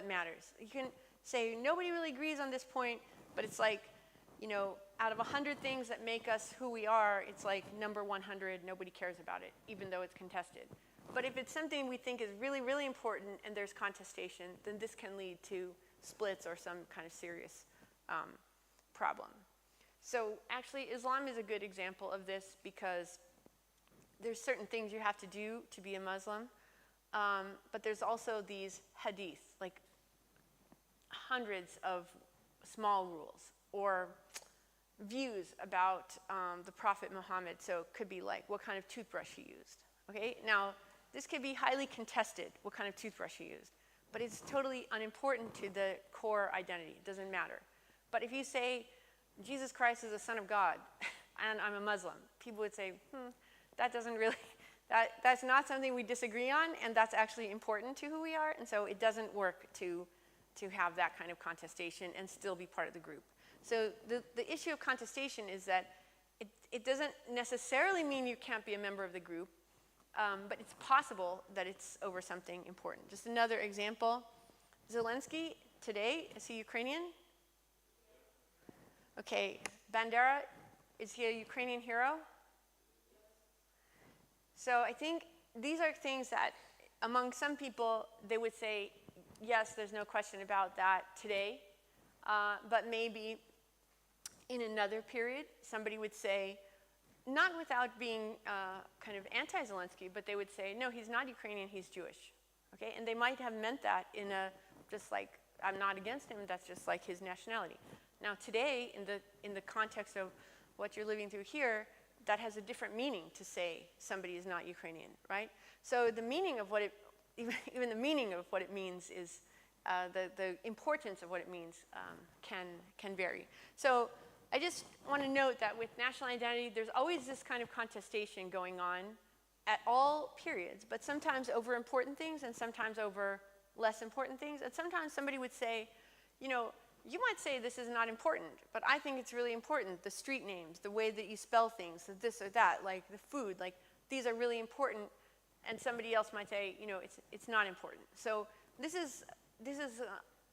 matters. You can say nobody really agrees on this point, but it's like, you know, out of 100 things that make us who we are, it's like number 100, nobody cares about it, even though it's contested. But if it's something we think is really, really important and there's contestation, then this can lead to splits or some kind of serious problem. So actually, Islam is a good example of this because there's certain things you have to do to be a Muslim, but there's also these hadith, like hundreds of small rules or views about the Prophet Muhammad. So it could be like what kind of toothbrush he used. Okay, now this could be highly contested, what kind of toothbrush he used, but it's totally unimportant to the core identity. It doesn't matter. But if you say Jesus Christ is the Son of God and I'm a Muslim, people would say, that doesn't really, that's not something we disagree on, and that's actually important to who we are, and so it doesn't work to have that kind of contestation and still be part of the group. So the issue of contestation is that it doesn't necessarily mean you can't be a member of the group, but it's possible that it's over something important. Just another example, Zelensky today? Is he Ukrainian? Okay, Bandera, is he a Ukrainian hero? So I think these are things that among some people, they would say, yes, there's no question about that today. But maybe in another period, somebody would say, not without being kind of anti-Zelensky, but they would say, no, he's not Ukrainian, he's Jewish. Okay? And they might have meant that in a, just like, I'm not against him, that's just like his nationality. Now today, in the context of what you're living through here, that has a different meaning to say somebody is not Ukrainian, right? So the meaning of what it, even the meaning of what it means is, the importance of what it means can vary. So I just want to note that with national identity, there's always this kind of contestation going on at all periods, but sometimes over important things and sometimes over less important things. And sometimes somebody would say, you know, you might say this is not important, but I think it's really important. The street names, the way that you spell things, this or that, like the food, like these are really important. And somebody else might say, you know, it's not important. So this is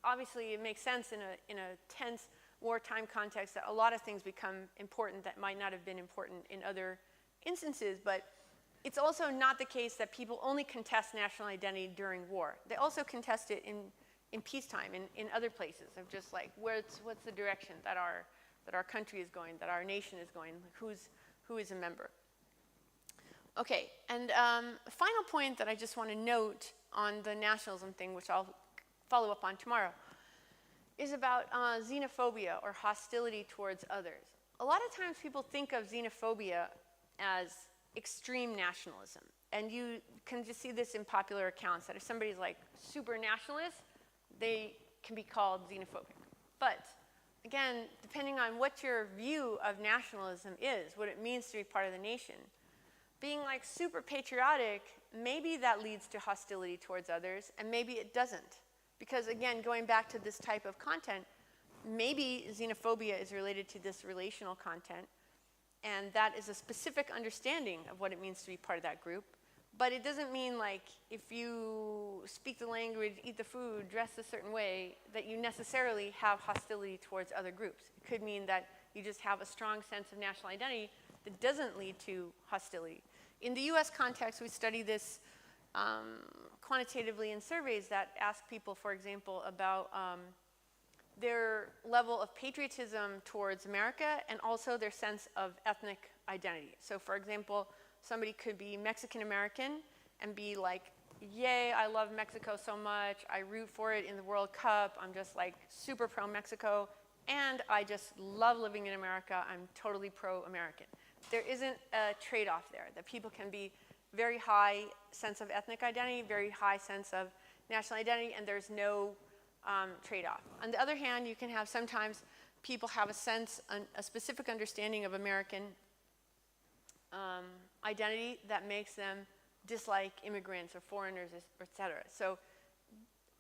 obviously, it makes sense in a tense wartime context that a lot of things become important that might not have been important in other instances. But it's also not the case that people only contest national identity during war. They also contest it in peacetime, in other places, of just like, what's the direction that our country is going, that our nation is going, who is a member. Okay, and a final point that I just want to note on the nationalism thing, which I'll follow up on tomorrow, is about xenophobia or hostility towards others. A lot of times people think of xenophobia as extreme nationalism. And you can just see this in popular accounts, that if somebody's like super nationalist, they can be called xenophobic. But again, depending on what your view of nationalism is, what it means to be part of the nation, being like super patriotic, maybe that leads to hostility towards others, and maybe it doesn't. Because again, going back to this type of content, maybe xenophobia is related to this relational content, and that is a specific understanding of what it means to be part of that group. But it doesn't mean like if you speak the language, eat the food, dress a certain way, that you necessarily have hostility towards other groups. It could mean that you just have a strong sense of national identity that doesn't lead to hostility. In the US context, we study this quantitatively in surveys that ask people, for example, about their level of patriotism towards America and also their sense of ethnic identity. So for example, somebody could be Mexican American and be like, yay, I love Mexico so much, I root for it in the World Cup, I'm just like super pro-Mexico, and I just love living in America, I'm totally pro-American. There isn't a trade-off there, that people can be very high sense of ethnic identity, very high sense of national identity, and there's no trade-off. On the other hand, you can have sometimes people have a sense, a specific understanding of American identity that makes them dislike immigrants or foreigners, etc. So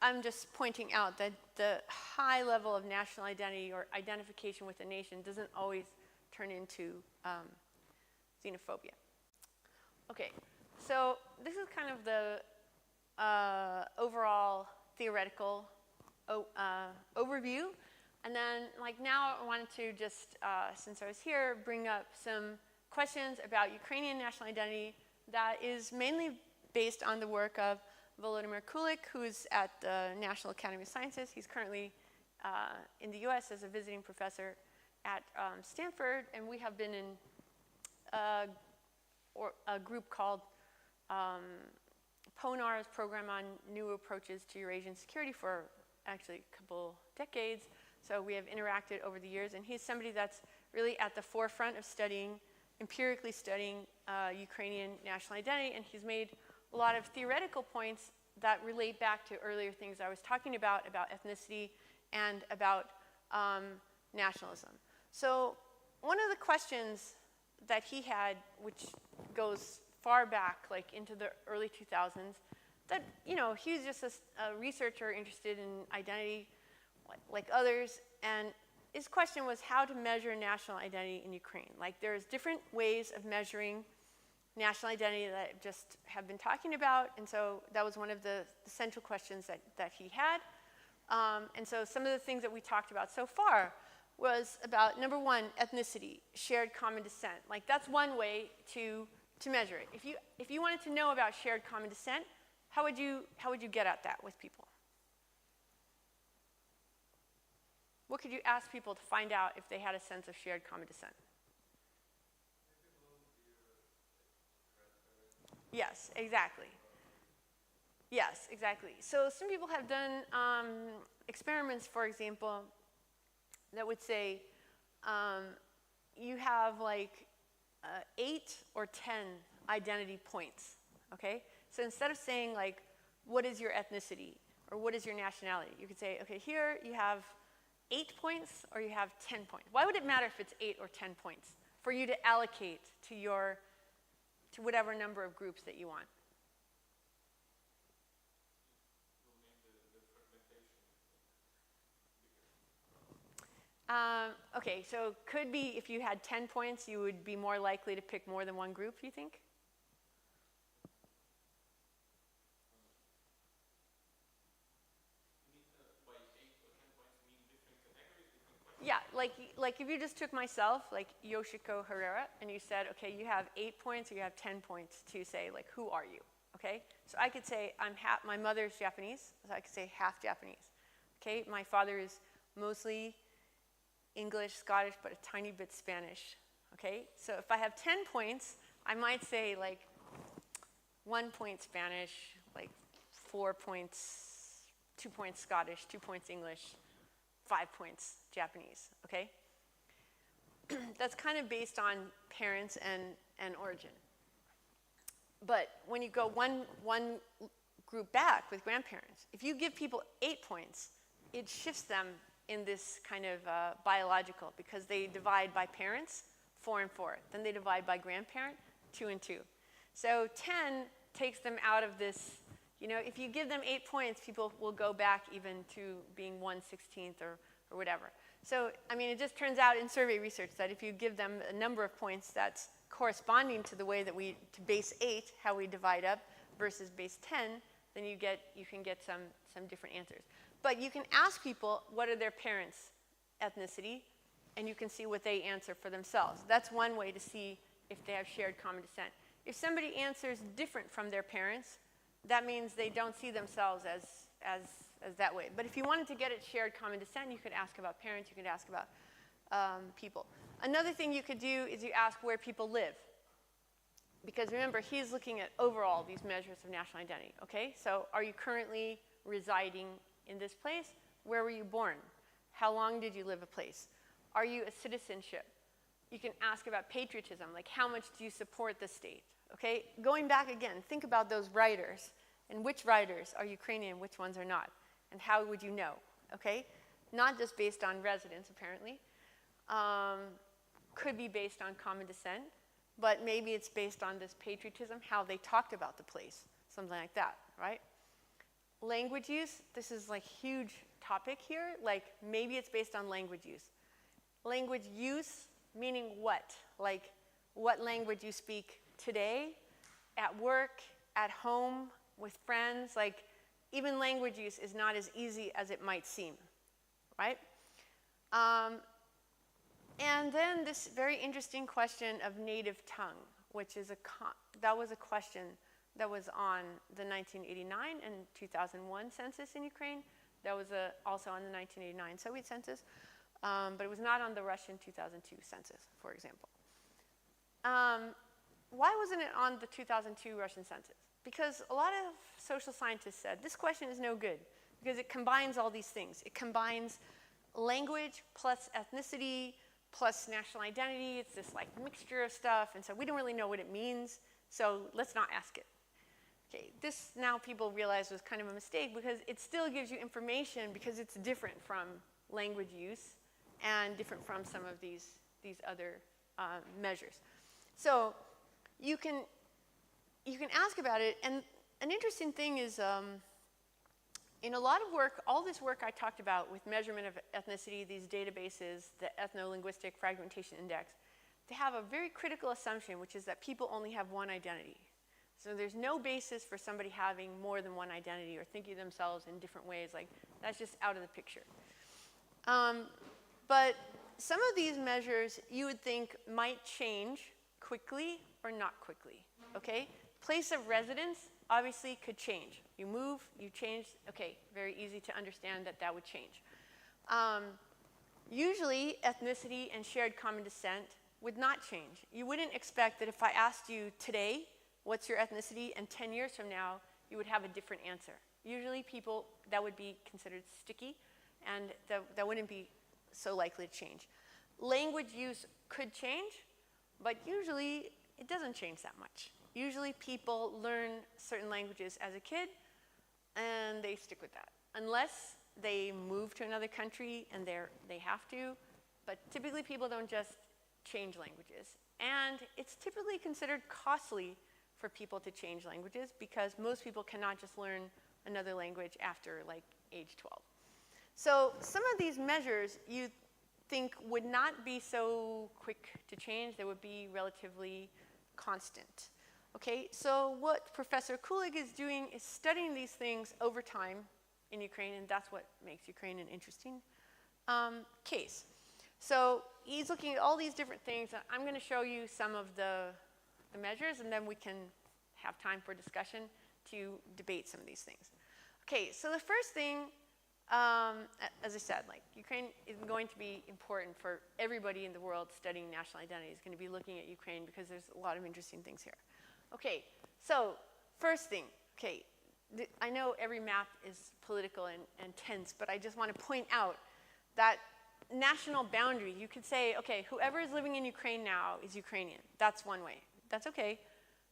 I'm just pointing out that the high level of national identity or identification with a nation doesn't always turn into xenophobia. Okay, so this is kind of the overall theoretical overview. And then like now I wanted to just, since I was here, bring up some questions about Ukrainian national identity that is mainly based on the work of Volodymyr Kulik, who's at the National Academy of Sciences. He's currently in the US as a visiting professor at Stanford, and we have been in a group called PONAR's Program on New Approaches to Eurasian Security for actually a couple decades. So we have interacted over the years, and he's somebody that's really at the forefront of empirically studying Ukrainian national identity, and he's made a lot of theoretical points that relate back to earlier things I was talking about ethnicity and about nationalism. So one of the questions that he had, which goes far back, like into the early 2000s, that, you know, he was just a researcher interested in identity like others, and his question was how to measure national identity in Ukraine. Like there's different ways of measuring national identity that I just have been talking about, and so that was one of the central questions that he had. And so some of the things that we talked about so far was about, number one, ethnicity, shared common descent. Like that's one way to measure it. If you wanted to know about shared common descent, how would you get at that with people? What could you ask people to find out if they had a sense of shared common descent? Yes, exactly. Yes, exactly. So some people have done experiments, for example, that would say you have like 8 or 10 identity points, okay? So instead of saying like, what is your ethnicity or what is your nationality, you could say, okay, here you have 8 points or you have 10 points. Why would it matter if it's 8 or 10 points for you to allocate to whatever number of groups that you want? Okay, so could be if you had 10 points, you would be more likely to pick more than one group, you think? Yeah, like if you just took myself, like Yoshiko Herrera, and you said, okay, you have 8 points or you have 10 points to say, like, who are you? Okay, so I could say my mother's Japanese, so I could say half Japanese. Okay, my father is mostly English, Scottish, but a tiny bit Spanish. Okay, so if I have 10 points, I might say like 1 point Spanish, like 4 points, 2 points Scottish, 2 points English, 5 points Japanese, okay? That's kind of based on parents and origin. But when you go one group back with grandparents, if you give people 8 points, it shifts them in this kind of biological, because they divide by parents, 4 and 4. Then they divide by grandparent, 2 and 2. So 10 takes them out of this, you know, if you give them 8 points, people will go back even to being 1/16 or whatever. So, I mean, it just turns out in survey research that if you give them a number of points that's corresponding to the way that to base 8, how we divide up, versus base 10, then you can get some different answers. But you can ask people what are their parents' ethnicity, and you can see what they answer for themselves. That's one way to see if they have shared common descent. If somebody answers different from their parents, that means they don't see themselves as that way. But if you wanted to get at shared common descent, you could ask about parents, you could ask about people. Another thing you could do is you ask where people live. Because remember, he's looking at overall these measures of national identity, okay? So are you currently residing in this place? Where were you born? How long did you live a place? Are you a citizenship? You can ask about patriotism, like how much do you support the state, okay? Going back again, think about those writers, and which writers are Ukrainian, which ones are not, and how would you know, okay? Not just based on residence, apparently. Could be based on common descent, but maybe it's based on this patriotism, how they talked about the place, something like that, right? Language use, this is like huge topic here, like maybe it's based on language use. Language use, meaning what? Like what language you speak today, at work, at home, with friends, like even language use is not as easy as it might seem, right? And then this very interesting question of native tongue, which is that was a question that was on the 1989 and 2001 census in Ukraine. That was also on the 1989 Soviet census, but it was not on the Russian 2002 census, for example. Why wasn't it on the 2002 Russian census? Because a lot of social scientists said this question is no good because it combines all these things. It combines language plus ethnicity plus national identity. It's this like mixture of stuff, and so we don't really know what it means, so let's not ask it. Okay, this now people realize was kind of a mistake because it still gives you information because it's different from language use and different from some of these other measures. So you can ask about it, and an interesting thing is in a lot of work, all this work I talked about with measurement of ethnicity, these databases, the ethno-linguistic fragmentation index, they have a very critical assumption, which is that people only have one identity. So there's no basis for somebody having more than one identity or thinking of themselves in different ways. Like, that's just out of the picture. But some of these measures you would think might change quickly or not quickly, okay? Place of residence obviously could change. You move, you change, okay, very easy to understand that that would change. Usually, ethnicity and shared common descent would not change. You wouldn't expect that if I asked you today, what's your ethnicity, and 10 years from now, you would have a different answer. Usually people, that would be considered sticky, and that wouldn't be so likely to change. Language use could change, but usually it doesn't change that much. Usually people learn certain languages as a kid, and they stick with that. Unless they move to another country and they have to, but typically people don't just change languages. And it's typically considered costly for people to change languages because most people cannot just learn another language after like age 12. So some of these measures you think would not be so quick to change, they would be relatively constant. Okay, so what Professor Kulig is doing is studying these things over time in Ukraine, and that's what makes Ukraine an interesting case. So he's looking at all these different things. I'm going to show you some of the measures, and then we can have time for discussion to debate some of these things. Okay, so the first thing, as I said, like Ukraine is going to be important for everybody in the world studying national identity. Is going to be looking at Ukraine because there's a lot of interesting things here. Okay, so first thing, okay, I know every map is political and tense, but I just want to point out that national boundary, you could say, okay, whoever is living in Ukraine now is Ukrainian. That's one way. That's okay.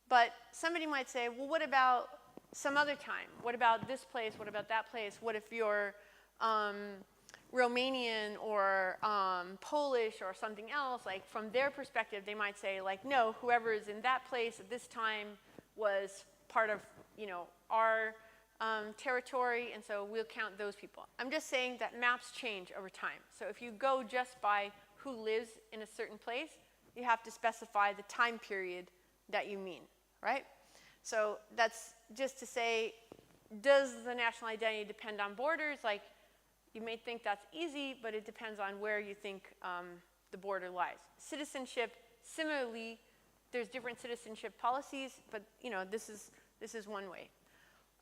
But somebody might say, well, what about some other time? What about this place? What about that place? What if you're Romanian or Polish or something else? Like, from their perspective, they might say, like, no, whoever is in that place at this time was part of, you know, our territory, and so we'll count those people. I'm just saying that maps change over time. So if you go just by who lives in a certain place, you have to specify the time period that you mean, right? So that's just to say, does the national identity depend on borders? Like, you may think that's easy, but it depends on where you think the border lies. Citizenship, similarly, there's different citizenship policies, but you know, this is one way.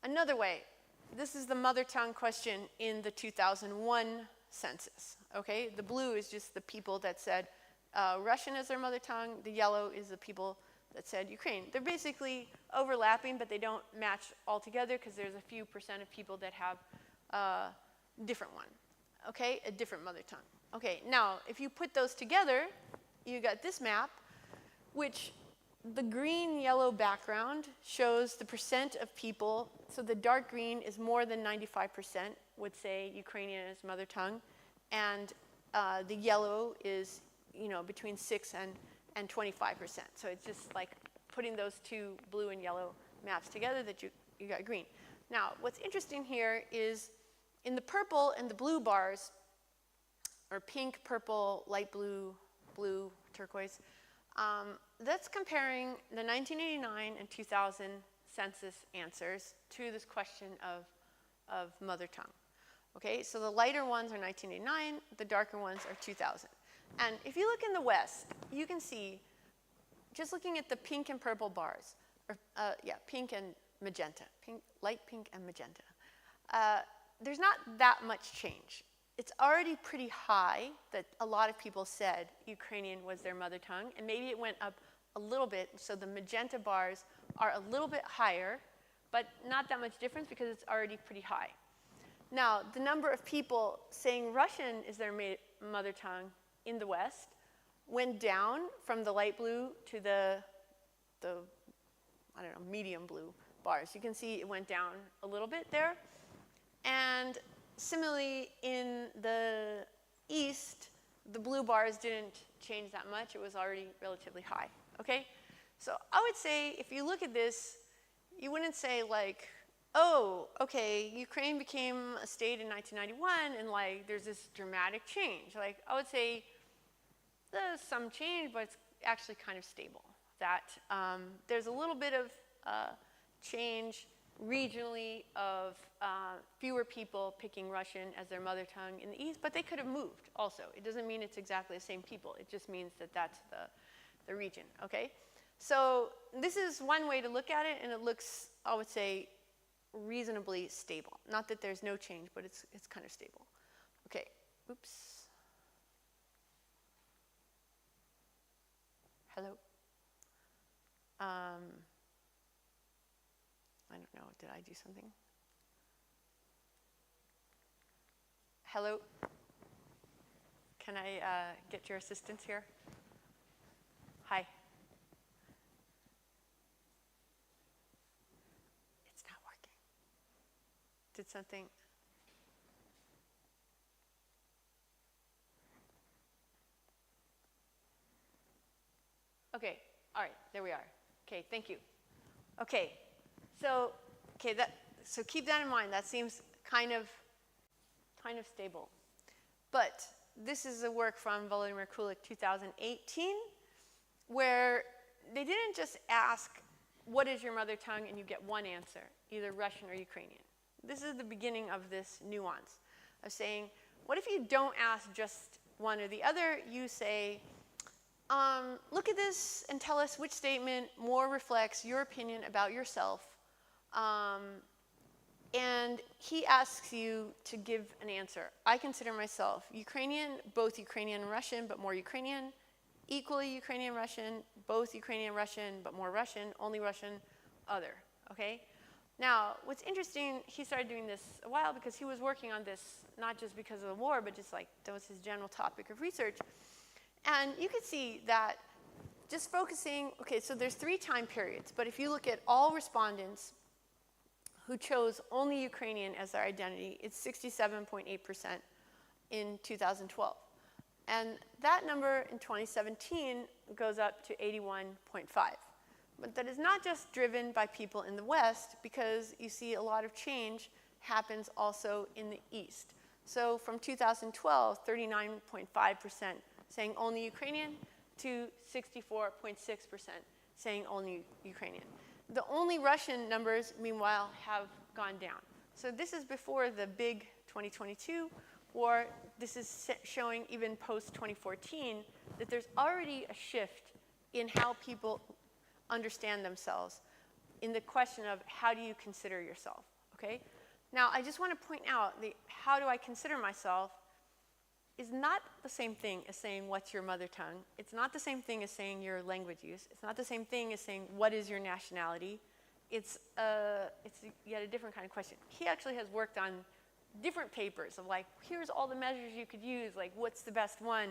Another way, this is the mother tongue question in the 2001 census, okay? The blue is just the people that said Russian is their mother tongue. The yellow is the people that said Ukraine. They're basically overlapping, but they don't match altogether because there's a few percent of people that have a different one, okay? A different mother tongue. Okay, now, if you put those together, you got this map, which the green-yellow background shows the percent of people. So the dark green is more than 95% would say Ukrainian is mother tongue, and the yellow is, you know, between 6 and 25%. So it's just like putting those two blue and yellow maps together that you got green. Now, what's interesting here is in the purple and the blue bars, or pink, purple, light blue, blue, turquoise, that's comparing the 1989 and 2000 census answers to this question of mother tongue. Okay, so the lighter ones are 1989, the darker ones are 2000. And if you look in the West, you can see, just looking at the pink and purple bars, or pink and magenta, light pink and magenta, there's not that much change. It's already pretty high that a lot of people said Ukrainian was their mother tongue, and maybe it went up a little bit, so the magenta bars are a little bit higher, but not that much difference because it's already pretty high. Now, the number of people saying Russian is their mother tongue in the West went down from the light blue to the I don't know, medium blue bars. You can see it went down a little bit there. And similarly, in the East, the blue bars didn't change that much. It was already relatively high, okay? So I would say, if you look at this, you wouldn't say like, oh, okay, Ukraine became a state in 1991, and like, there's this dramatic change. Like, I would say there's some change, but it's actually kind of stable. That there's a little bit of change regionally of fewer people picking Russian as their mother tongue in the East, but they could have moved also. It doesn't mean it's exactly the same people. It just means that that's the region, okay? So this is one way to look at it, and it looks, I would say, reasonably stable. Not that there's no change, but it's kind of stable. Okay, oops. Hello? I don't know, did I do something? Hello? Can I get your assistance here? Hi. It's not working. Did something? Okay, all right, there we are. Okay, thank you. Okay, so keep that in mind. That seems kind of stable. But this is a work from Volodymyr Kulik, 2018, where they didn't just ask, what is your mother tongue, and you get one answer, either Russian or Ukrainian. This is the beginning of this nuance of saying, what if you don't ask just one or the other? You say, look at this and tell us which statement more reflects your opinion about yourself. And he asks you to give an answer. I consider myself Ukrainian, both Ukrainian and Russian, but more Ukrainian. Equally Ukrainian Russian, both Ukrainian Russian, but more Russian, only Russian, other, okay? Now, what's interesting, he started doing this a while because he was working on this, not just because of the war, but just like that was his general topic of research. And you can see that just focusing, okay, so there's 3 time periods, but if you look at all respondents who chose only Ukrainian as their identity, it's 67.8% in 2012. And that number in 2017 goes up to 81.5. But that is not just driven by people in the West, because you see a lot of change happens also in the East. So from 2012, 39.5% saying only Ukrainian to 64.6% saying only Ukrainian. The only Russian numbers, meanwhile, have gone down. So this is before the big 2022 war. This is showing even post-2014 that there's already a shift in how people understand themselves in the question of how do you consider yourself, okay? Now, I just want to point out that how do I consider myself is not the same thing as saying what's your mother tongue. It's not the same thing as saying your language use. It's not the same thing as saying what is your nationality. It's yet a different kind of question. He actually has worked on different papers of like, here's all the measures you could use, like what's the best one.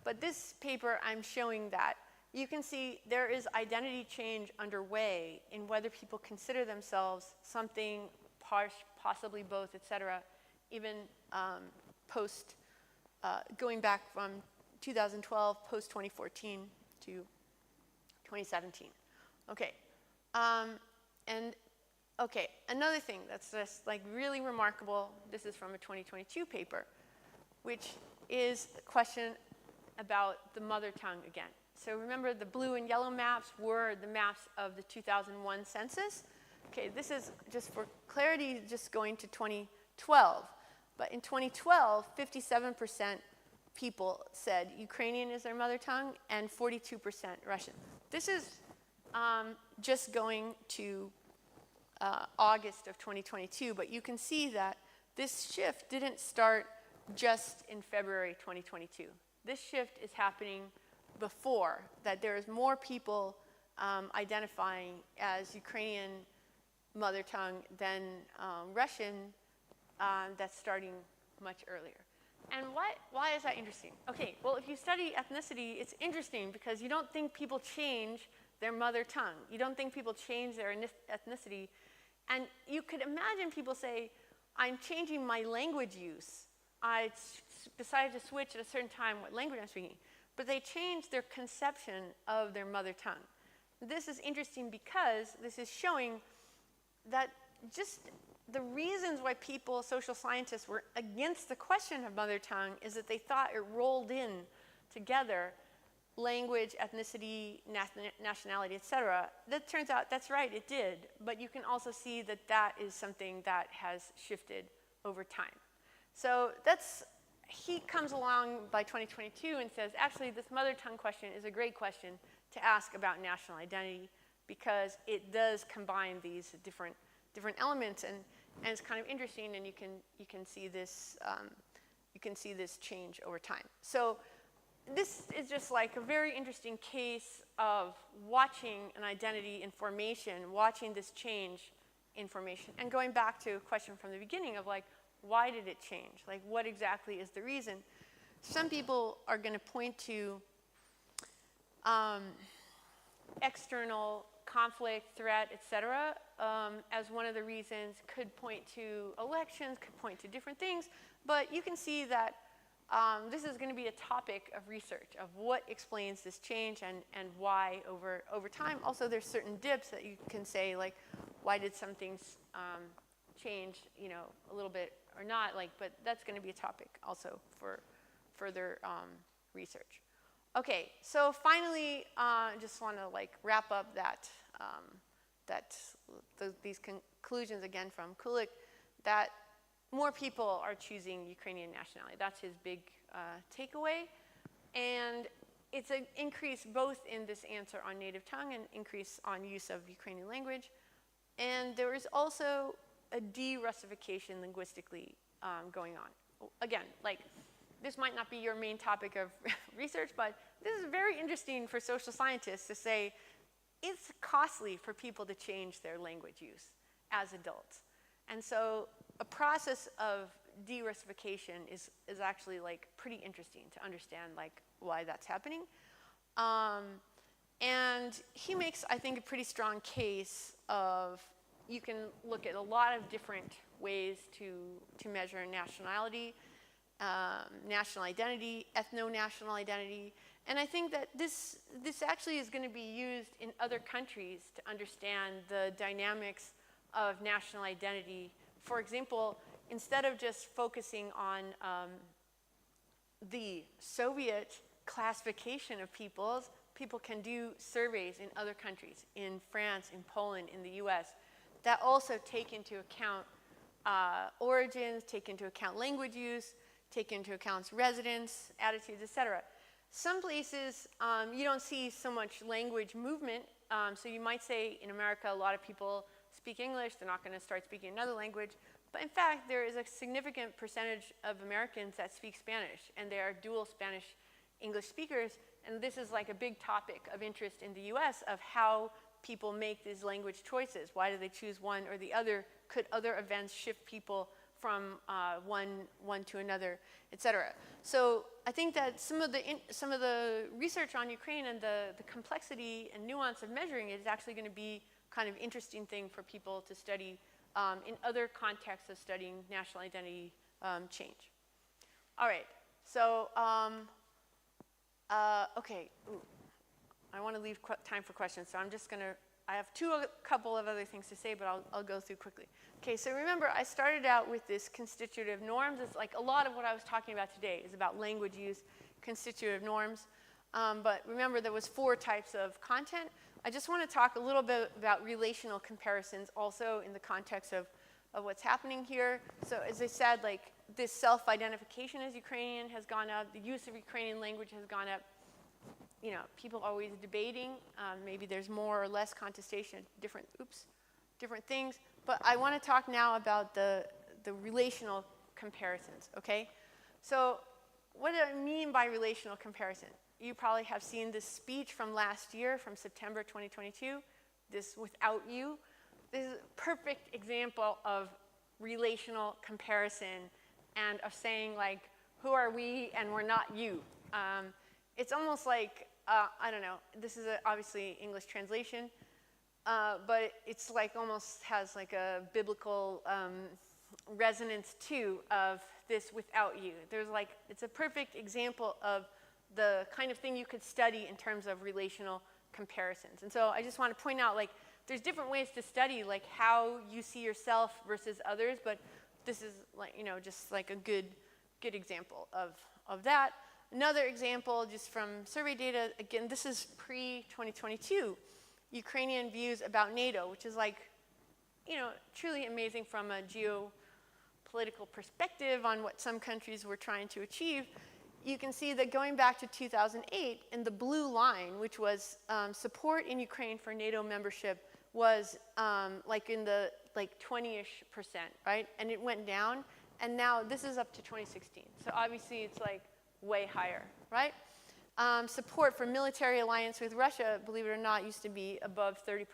But this paper, I'm showing that you can see there is identity change underway in whether people consider themselves something, possibly both, et cetera, even post, going back from 2012, post 2014 to 2017. Okay. And okay, another thing that's just like really remarkable, this is from a 2022 paper, which is a question about the mother tongue again. So remember the blue and yellow maps were the maps of the 2001 census. Okay, this is just for clarity, just going to 2012. But in 2012, 57% people said Ukrainian is their mother tongue and 42% Russian. This is just going to August of 2022, but you can see that this shift didn't start just in February 2022. This shift is happening before, that there is more people identifying as Ukrainian mother tongue than Russian. That's starting much earlier. And why is that interesting? Okay, well, if you study ethnicity, it's interesting because you don't think people change their mother tongue. You don't think people change their ethnicity. And you could imagine people say, I'm changing my language use. I decided to switch at a certain time what language I'm speaking. But they change their conception of their mother tongue. This is interesting because this is showing that just the reasons why people, social scientists, were against the question of mother tongue is that they thought it rolled in together language, ethnicity, nationality, etc. That turns out that's right, it did. But you can also see that that is something that has shifted over time. So he comes along by 2022 and says, actually, this mother tongue question is a great question to ask about national identity because it does combine these different elements, and it's kind of interesting, and you can see this change over time. So this is just like a very interesting case of watching an identity in formation, watching this change in formation, and going back to a question from the beginning of like, why did it change? Like, what exactly is the reason? Some people are going to point to external conflict, threat, etc., as one of the reasons. Could point to elections, could point to different things, but you can see that this is going to be a topic of research of what explains this change and why over time. Also, there's certain dips that you can say, like, why did some things change, a little bit or not, but that's going to be a topic also for further research. Okay, so finally, I just want to wrap up these conclusions again from Kulik, that more people are choosing Ukrainian nationality. That's his big takeaway. And it's an increase both in this answer on native tongue and increase on use of Ukrainian language. And there is also a de-Russification linguistically going on. Again, this might not be your main topic of research, but this is very interesting for social scientists to say it's costly for people to change their language use as adults. And so a process of de-Russification is actually pretty interesting to understand why that's happening. And he makes, I think, a pretty strong case of you can look at a lot of different ways to measure nationality, national identity, ethno-national identity. And I think that this actually is going to be used in other countries to understand the dynamics of national identity. For example, instead of just focusing on the Soviet classification of peoples, people can do surveys in other countries, in France, in Poland, in the US, that also take into account origins, take into account language use, take into account residents, attitudes, etc. Some places you don't see so much language movement. So you might say in America, a lot of people speak English, they're not going to start speaking another language. But in fact, there is a significant percentage of Americans that speak Spanish, and they are dual Spanish-English speakers. And this is a big topic of interest in the US of how people make these language choices. Why do they choose one or the other? Could other events shift people from one to another, etc. So I think that some of the research on Ukraine and the complexity and nuance of measuring it is actually going to be kind of interesting thing for people to study in other contexts of studying national identity change. All right, so okay. Ooh. I want to leave time for questions, so I'm just going to, I have a couple of other things to say, but I'll go through quickly. Okay, so remember, I started out with this constitutive norms. It's a lot of what I was talking about today is about language use, constitutive norms. But remember, there was 4 types of content. I just want to talk a little bit about relational comparisons also in the context of what's happening here. So as I said, this self-identification as Ukrainian has gone up. The use of Ukrainian language has gone up. People are always debating. Maybe there's more or less contestation, different things. But I want to talk now about the relational comparisons, okay? So what do I mean by relational comparison? You probably have seen this speech from last year, from September 2022, this "without you." This is a perfect example of relational comparison and of saying, who are we and we're not you. It's almost I don't know, this is obviously English translation, but it's almost has a biblical resonance too of this "without you." There's it's a perfect example of the kind of thing you could study in terms of relational comparisons. And so I just want to point out there's different ways to study how you see yourself versus others, but this is just a good example of that. Another example, just from survey data, again, this is pre-2022, Ukrainian views about NATO, which is like, truly amazing from a geopolitical perspective on what some countries were trying to achieve. You can see that going back to 2008, in the blue line, which was support in Ukraine for NATO membership, was like in the 20-ish%, right? And it went down, and now this is up to 2016. So obviously it's like way higher, right? Support for military alliance with Russia, believe it or not, used to be above 30%,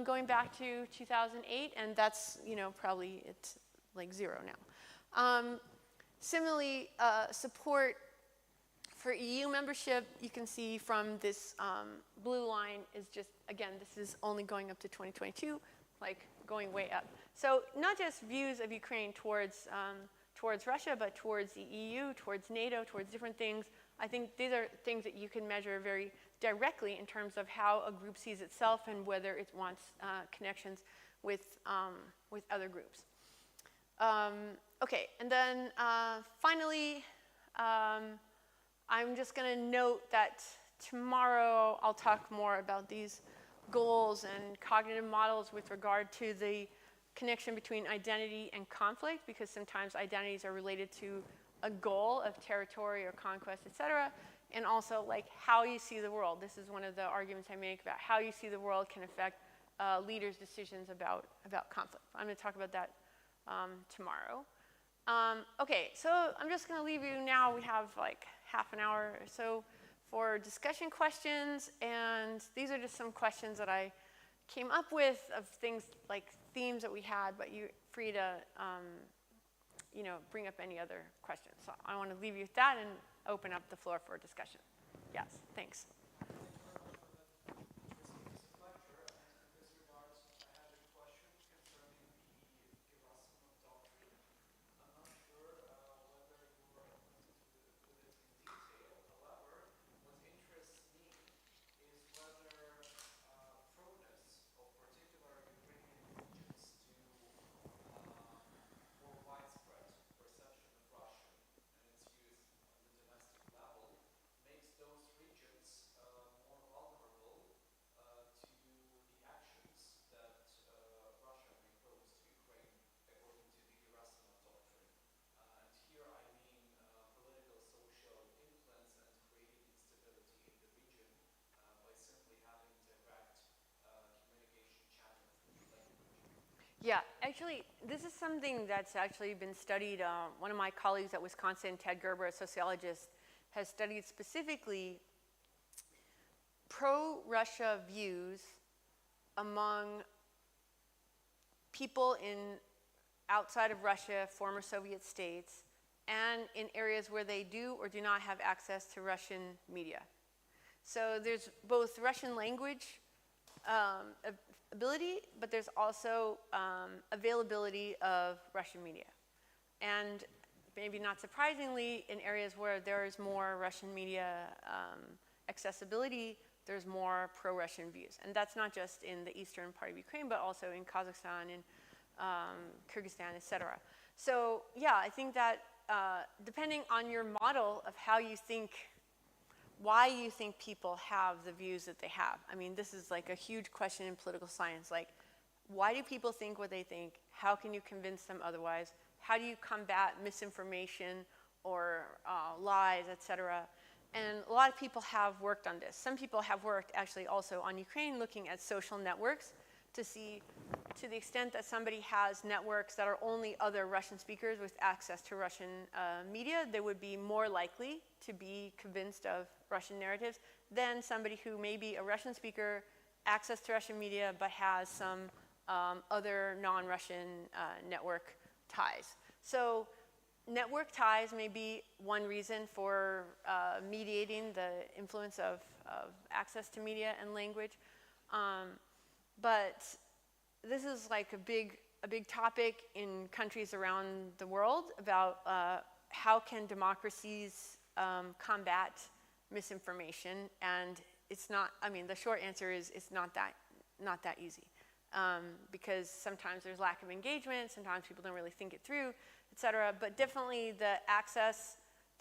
going back to 2008, and that's, probably it's like 0 now. Similarly, support for EU membership, you can see from this blue line is just, again, this is only going up to 2022, like going way up. So not just views of Ukraine towards Russia, but towards the EU, towards NATO, towards different things. I think these are things that you can measure very directly in terms of how a group sees itself and whether it wants connections with other groups. Okay, and then finally, I'm just going to note that tomorrow I'll talk more about these goals and cognitive models with regard to the connection between identity and conflict, because sometimes identities are related to a goal of territory or conquest, etc., and also like how you see the world. This is one of the arguments I make about how you see the world can affect leaders' decisions about conflict. I'm going to talk about that tomorrow. Okay, so I'm just going to leave you now. We have like half an hour or so for discussion questions, and these are just some questions that I came up with of things like themes that we had, but you're free to bring up any other questions. So I want to leave you with that and open up the floor for discussion. Yes, thanks. Yeah, actually, this is something that's actually been studied. One of my colleagues at Wisconsin, Ted Gerber, a sociologist, has studied specifically pro-Russia views among people outside of Russia, former Soviet states, and in areas where they do or do not have access to Russian media. So there's both Russian language ability, but there's also availability of Russian media. And maybe not surprisingly, in areas where there is more Russian media accessibility, there's more pro-Russian views. And that's not just in the eastern part of Ukraine, but also in Kazakhstan, in Kyrgyzstan, etc. So yeah, I think that depending on your model of how you think, why you think people have the views that they have. I mean, this is like a huge question in political science. Like, why do people think what they think? How can you convince them otherwise? How do you combat misinformation or lies, etc.? And a lot of people have worked on this. Some people have worked actually also on Ukraine looking at social networks to see, to the extent that somebody has networks that are only other Russian speakers with access to Russian media, they would be more likely to be convinced of Russian narratives than somebody who may be a Russian speaker, access to Russian media, but has some other non-Russian network ties. So network ties may be one reason for mediating the influence of access to media and language. But this is like a big topic in countries around the world about how can democracies combat misinformation, and it's not, I mean, the short answer is it's not that easy. Because sometimes there's lack of engagement, sometimes people don't really think it through, etc. But definitely the access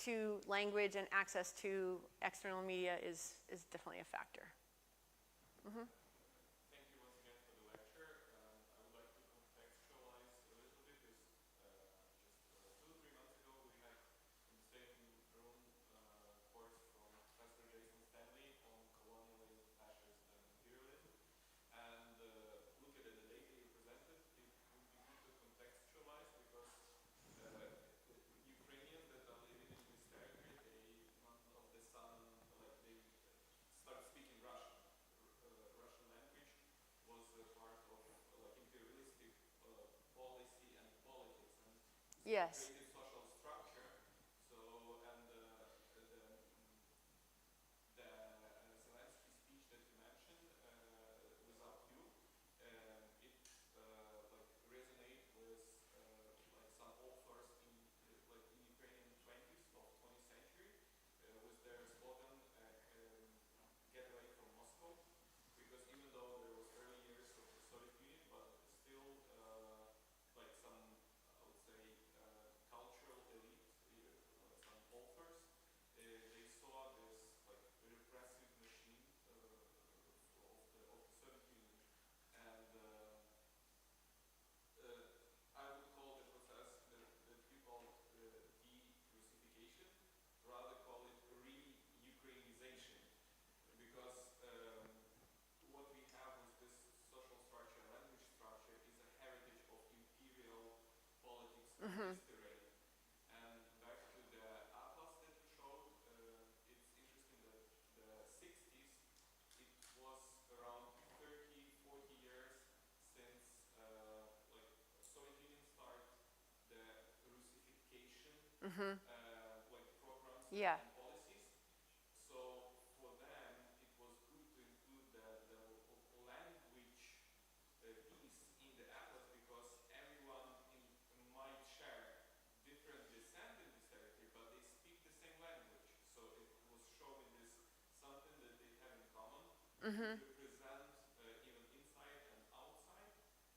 to language and access to external media is definitely a factor. Mm-hmm. Thank you once again for the lecture. I would like to contextualize a little bit because just 2 or 3 months ago we had in the same room course from Professor Jason Stanley on colonialism, fascism, and imperialism. And look at the data you presented. It would be good to contextualize because Ukrainians that are living in this territory, none of the son, like they start speaking Russian. Russian language was part of like imperialistic policy and politics and Yes. created social structure. So and the Zelensky speech that you mentioned without you, it like resonate with like some authors in like in Ukrainian 20s of 20th century with their slogan "Get away from Moscow," because even though there was early years of the Soviet Union, but still like some I would say cultural elite, like some authors, they saw this like repressive machine of the Soviet Union, and I would call the process that you call de-Russification, rather call it re-Ukrainization, because what we have with this social structure, language structure, is a heritage of imperial politics and history. And back to the atlas that you showed, it's interesting that the 60s, it was around 30, 40 years since like Soviet Union started the Russification like programs Yeah. and policies. So for them, it was good to include the language piece in the atlas because everyone might share different descent in this territory, but they speak the same language. So it was showing this something that they have in common, represent even inside and outside,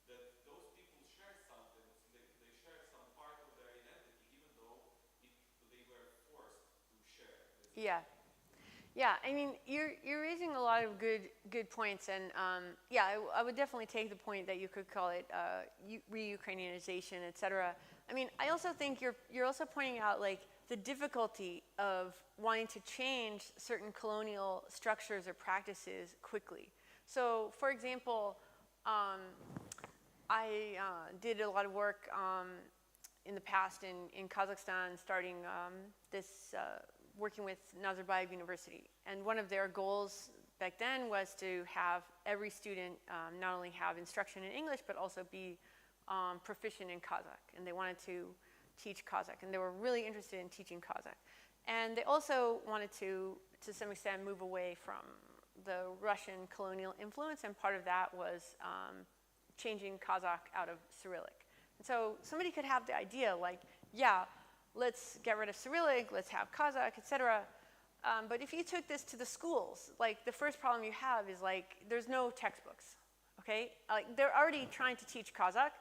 that those people share something, they share some part of their identity, even though they were forced to share this. Yeah. Yeah, I mean, you're raising a lot of good points, and yeah, I would definitely take the point that you could call it re-Ukrainianization, etc. I mean, I also think you're also pointing out like the difficulty of wanting to change certain colonial structures or practices quickly. So, for example, I did a lot of work in the past in Kazakhstan, starting working with Nazarbayev University. And one of their goals back then was to have every student not only have instruction in English, but also be proficient in Kazakh. And they wanted to teach Kazakh. And they were really interested in teaching Kazakh. And they also wanted to some extent, move away from the Russian colonial influence. And part of that was changing Kazakh out of Cyrillic. And so somebody could have the idea like, yeah, let's get rid of Cyrillic, let's have Kazakh, etc. But if you took this to the schools, like the first problem you have is like there's no textbooks, okay? Like they're already trying to teach Kazakh,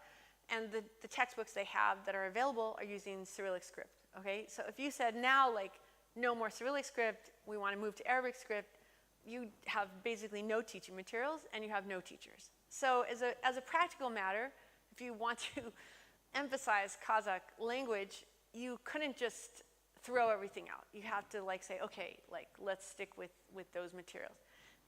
and the textbooks they have that are available are using Cyrillic script, okay? So if you said now like no more Cyrillic script, we want to move to Arabic script, you have basically no teaching materials and you have no teachers. So as a practical matter, if you want to emphasize Kazakh language, you couldn't just throw everything out. You have to like say, okay, like let's stick with those materials.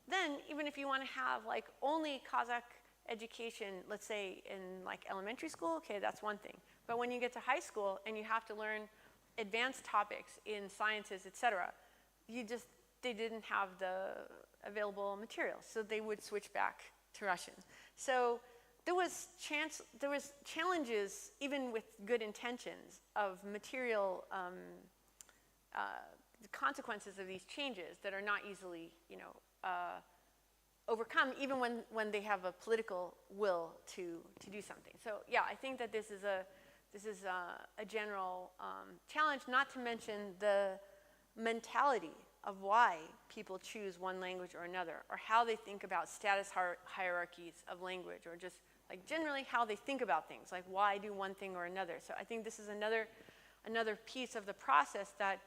Then even if you want to have like only Kazakh education, let's say in like elementary school, okay, that's one thing. But when you get to high school and you have to learn advanced topics in sciences, etc., they didn't have the available materials, so they would switch back to Russian. So there was challenges, even with good intentions, of material the consequences of these changes that are not easily, overcome, even when they have a political will to do something. So yeah, I think that this is a general challenge. Not to mention the mentality of why people choose one language or another, or how they think about status hierarchies of language, or just like generally how they think about things, like why do one thing or another. So I think this is another piece of the process that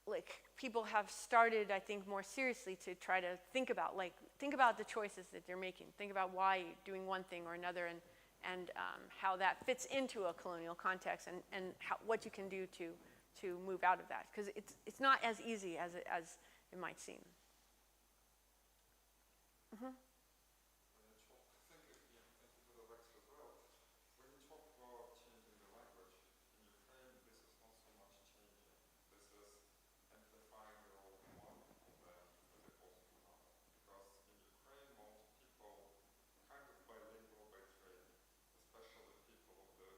like people have started, I think, more seriously to try to think about the choices that they're making. Think about why you're doing one thing or another, and how that fits into a colonial context, and what you can do to move out of that, because it's not as easy as it might seem. Mm-hmm. Thank you for the lecture as well. When you talk about changing the language, in Ukraine, this is not so much changing. This is amplifying the role of one of them as opposed to another. Because in Ukraine, most people kind of bilingual by training, especially people of the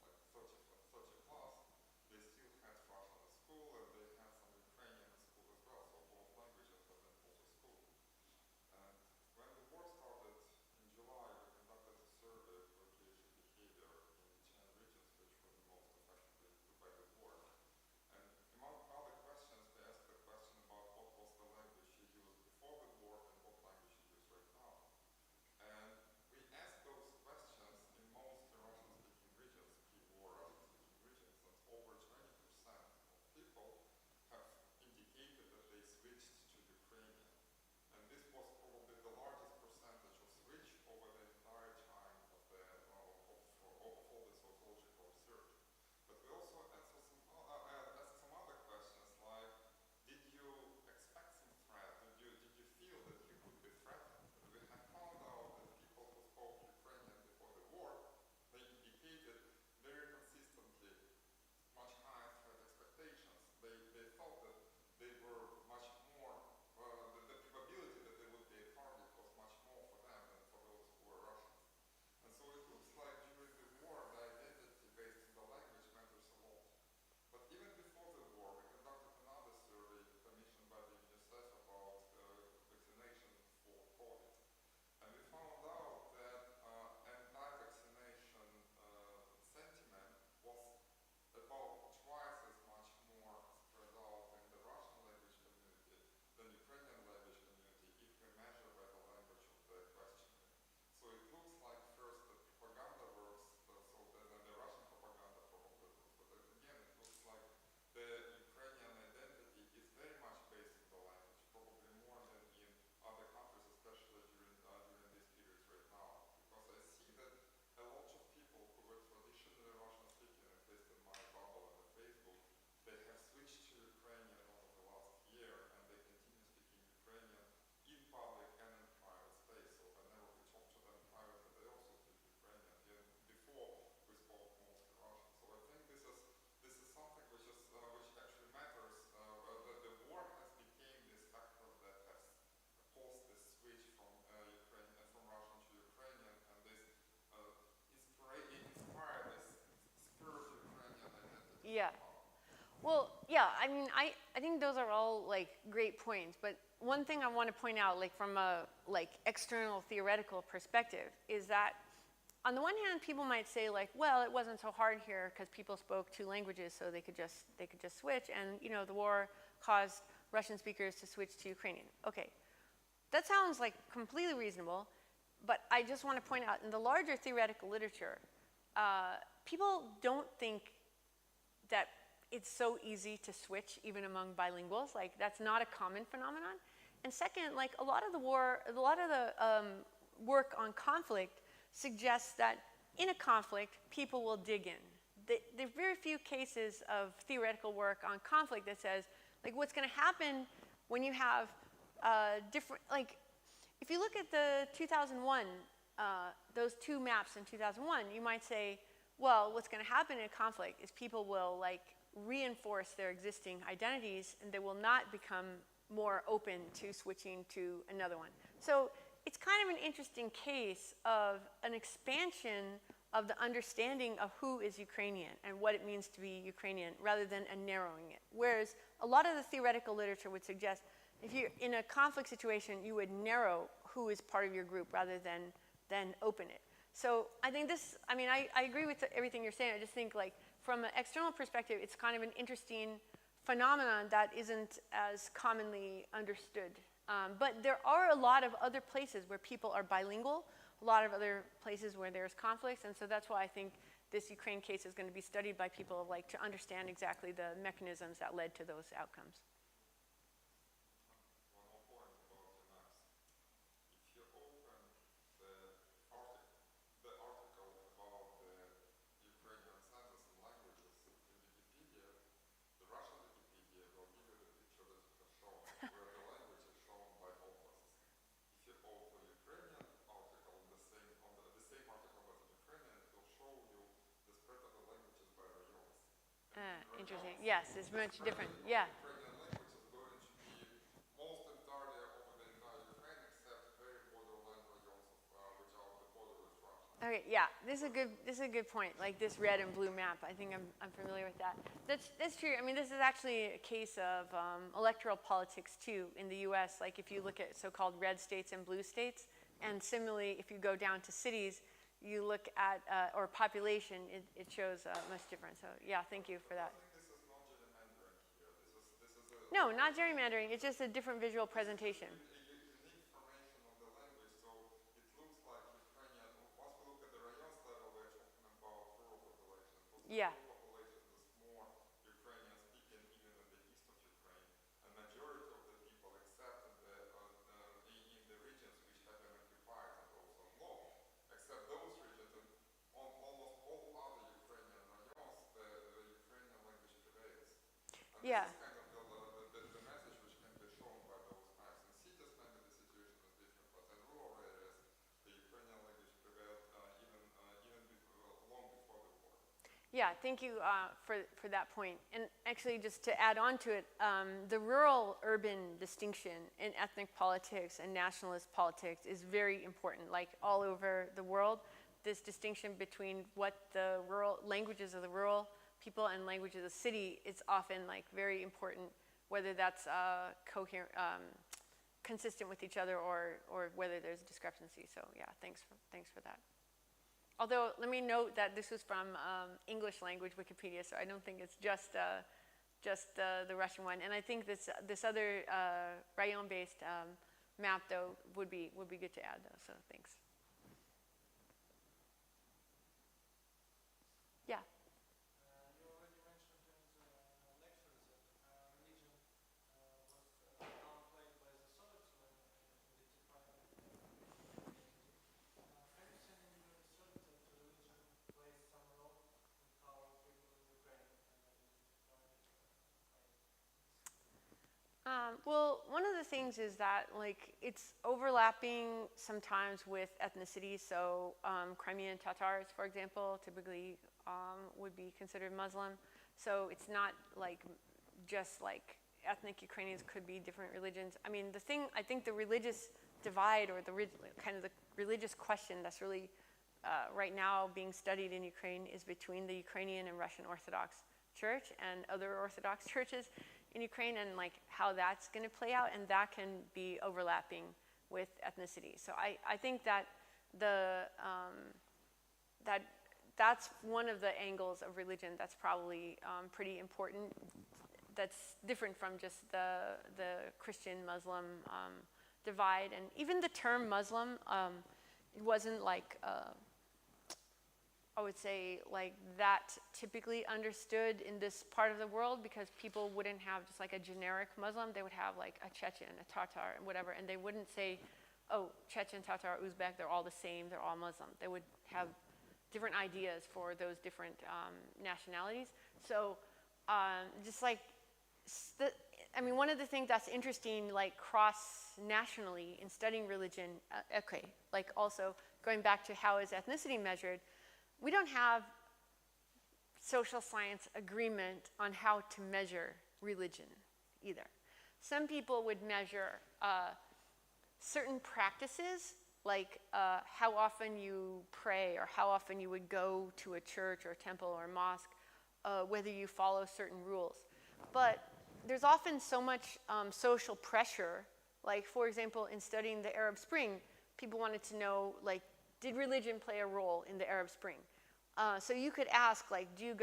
like 30 plus, they still had Russian at school and they had some Ukrainian at school as well. So both languages were then also school. And when the war started in July, we conducted a survey of education behavior in the 10 regions which were the most affected by the war. And among other questions, we asked the question about what was the language you used before the war and what language you use right now. And we asked those questions in most Russian-speaking regions, pre-war Russian-speaking regions, and over 20% of people have indicated that they switched to Ukrainian. And this was probably the largest percentage of switch over the entire time of all the sociological research. But we also asked some other questions like, did you expect some threat? Did you feel that you could be threatened? And we have found out that people who spoke Ukrainian before the war, they indicated very consistently much higher threat expectations. They thought that they were much more, the probability that they would be a target was much more for them than for those who were Russians. And so it looks like during the war, the identity based on the language matters a lot. But even before the war, we conducted another survey commissioned by the UNICEF about vaccination for COVID. And we found out that anti-vaccination sentiment was about twice as much more spread out in the Russian language community than Ukrainian language community if we measure by the language of the questionnaire. So it looks like first that propaganda works, and the Russian propaganda probably works, but again it looks like the Ukrainian identity is very much based on the language, probably more than in other countries, especially during these periods right now. Because I see that a lot of people who were traditionally Russian speaking, at least in my bubble on the Facebook, they have switched to Ukrainian over the last year and they continue speaking Ukrainian in public and in private space. So whenever we talk to them privately, they also speak Ukrainian. And before we spoke mostly Russian. So I think this is something which actually matters. The war has become this factor that has caused this switch from Russian to Ukrainian, and this inspired this spurred Ukrainian identity. Yeah. Well, yeah, I mean, I think those are all like great points, but one thing I want to point out, like from a external theoretical perspective, is that on the one hand, people might say like, well, it wasn't so hard here because people spoke two languages, so they could just switch, and the war caused Russian speakers to switch to Ukrainian. Okay, that sounds like completely reasonable, but I just want to point out in the larger theoretical literature, people don't think that it's so easy to switch even among bilinguals. Like that's not a common phenomenon. And second, like a lot of the work on conflict suggests that in a conflict, people will dig in. There are very few cases of theoretical work on conflict that says, like, what's going to happen when you have different, like, if you look at the 2001, those two maps in 2001, you might say, well, what's going to happen in a conflict is people will, like, reinforce their existing identities and they will not become more open to switching to another one. So it's kind of an interesting case of an expansion of the understanding of who is Ukrainian and what it means to be Ukrainian rather than a narrowing it. Whereas a lot of the theoretical literature would suggest if you're in a conflict situation, you would narrow who is part of your group rather than open it. So I think this, I mean, I agree with everything you're saying. I just think like from an external perspective, it's kind of an interesting phenomenon that isn't as commonly understood. But there are a lot of other places where people are bilingual, a lot of other places where there's conflicts, and so that's why I think this Ukraine case is going to be studied by people like to understand exactly the mechanisms that led to those outcomes. One more point about the maps. If you open the article about the Ukrainian census and languages in Wikipedia, the Russian Wikipedia will give you the picture that you have shown, where the language is shown by oblasts. If you open Ukrainian article, the same article but in Ukrainian, it will show you the spread of the languages by rayons. Interesting. Yes, it's much different. Yeah. Ukrainian language is going to be most entirely over the entire Ukraine, except very borderland rayons which are on the border with Russia. Okay, yeah, this is a good point. Like this red and blue map, I think I'm familiar with that. That's true. I mean, this is actually a case of electoral politics too in the U.S. Like if you look at so-called red states and blue states, and similarly, if you go down to cities, you look at or population, it shows much different. So yeah, thank you for that. I think this is not gerrymandering here. This is a No, not gerrymandering. It's just a different visual presentation. unique formation of the language, so it looks like Ukrainian. Once we look at the rayons level, we're talking about rural population. Yeah. Rural population is more Ukrainian speaking even in the east of Ukraine, and majority of the people, except in the regions which have been occupied and also law, except those regions, and on almost all other Ukrainian rayons, the Ukrainian language prevails. And Yeah. this is kind of the message which can be shown by those maps. In cities, maybe the situation is different, but in rural areas, the Ukrainian language prevailed long before the war. Yeah, thank you for that point. And actually, just to add on to it, the rural-urban distinction in ethnic politics and nationalist politics is very important. Like all over the world, this distinction between what the rural languages of the rural people and languages of the city is often like very important, whether that's coherent, consistent with each other, or whether there's discrepancy. So yeah, thanks for that. Although, let me note that this was from English language Wikipedia, so I don't think it's just the Russian one. And I think this other rayon-based map, though, would be good to add, though. So thanks. Yeah. You already mentioned in the lectures that religion was downplayed by the Soviets when in the decline of community. Have you seen in your research that religion plays some role in how people in Ukraine Well, one of the things is that like it's overlapping sometimes with ethnicity. So Crimean Tatars, for example, typically would be considered Muslim. So it's not like just like ethnic Ukrainians could be different religions. I mean, I think the religious divide or the kind of the religious question that's really right now being studied in Ukraine is between the Ukrainian and Russian Orthodox Church and other Orthodox churches in Ukraine, and like how that's going to play out, and that can be overlapping with ethnicity. So I think that that's one of the angles of religion that's probably pretty important. That's different from just the Christian-Muslim divide, and even the term Muslim, it wasn't like I would say like that typically understood in this part of the world, because people wouldn't have just like a generic Muslim. They would have like a Chechen, a Tatar, and whatever, and they wouldn't say, oh, Chechen, Tatar, Uzbek, they're all the same, they're all Muslim. They would have different ideas for those different nationalities. So just like, I mean, one of the things that's interesting, like cross-nationally in studying religion, okay, like also going back to how is ethnicity measured, we don't have social science agreement on how to measure religion either. Some people would measure certain practices, like how often you pray or how often you would go to a church or a temple or a mosque, whether you follow certain rules. But there's often so much social pressure, like for example, in studying the Arab Spring, people wanted to know, like, did religion play a role in the Arab Spring? So you could ask, like, do you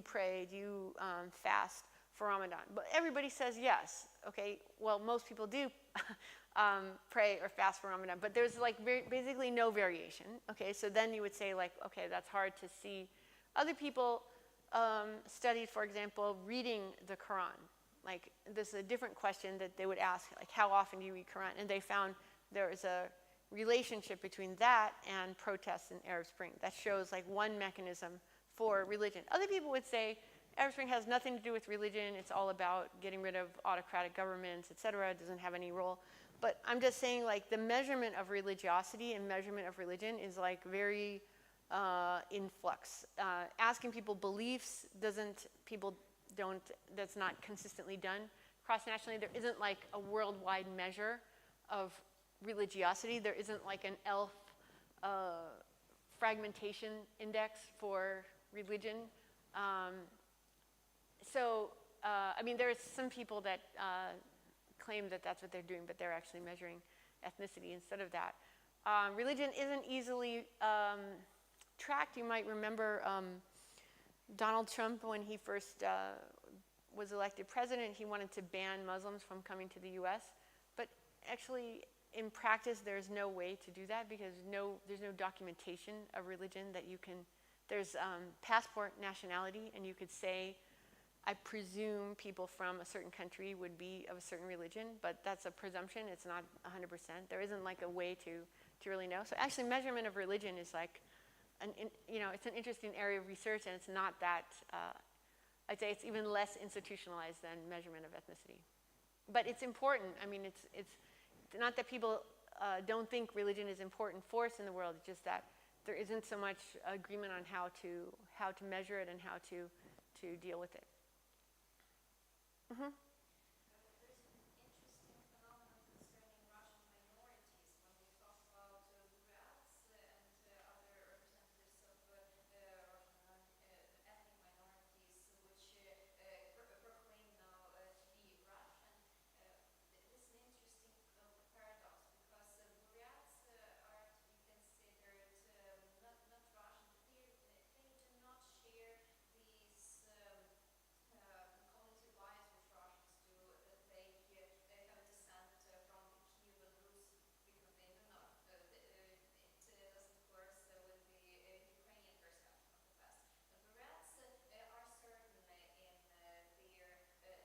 pray, do you fast for Ramadan? But everybody says yes. Okay, well, most people do pray or fast for Ramadan. But there's like basically no variation. Okay, so then you would say like, okay, that's hard to see. Other people studied, for example, reading the Quran. Like, this is a different question that they would ask, like, how often do you read Quran? And they found there is a relationship between that and protests in Arab Spring. That shows like one mechanism for religion. Other people would say Arab Spring has nothing to do with religion. It's all about getting rid of autocratic governments, etc. It doesn't have any role. But I'm just saying, like, the measurement of religiosity and measurement of religion is like very in flux. Asking people beliefs that's not consistently done. Cross-nationally, there isn't like a worldwide measure of religiosity. There isn't like an ELF fragmentation index for religion. I mean, there are some people that claim that that's what they're doing, but they're actually measuring ethnicity instead of that. Religion isn't easily tracked. You might remember Donald Trump, when he first was elected president, he wanted to ban Muslims from coming to the US. But actually, in practice, there's no way to do that because there's no documentation of religion that you can. There's passport nationality, and you could say, I presume people from a certain country would be of a certain religion, but that's a presumption. It's not 100%. There isn't like a way to really know. So actually, measurement of religion is like, it's an interesting area of research, and it's not that. I'd say it's even less institutionalized than measurement of ethnicity. But it's important. I mean, it's not that people don't think religion is an important force in the world. It's just that there isn't so much agreement on how to measure it and how to deal with it. Mm-hmm. There's an interesting phenomenon concerning Russian minorities when we talk about Buryats and other representatives of Russian ethnic minorities, which proclaim now to be Russian. This is an interesting paradox because Buryats are to be considered not Russian, but they do not share these cognitive bias which Russians do, that they have a descent from the Kievan Rus because they do not. It doesn't course with the Ukrainian perception of the past. The Buryats are certain in their descent.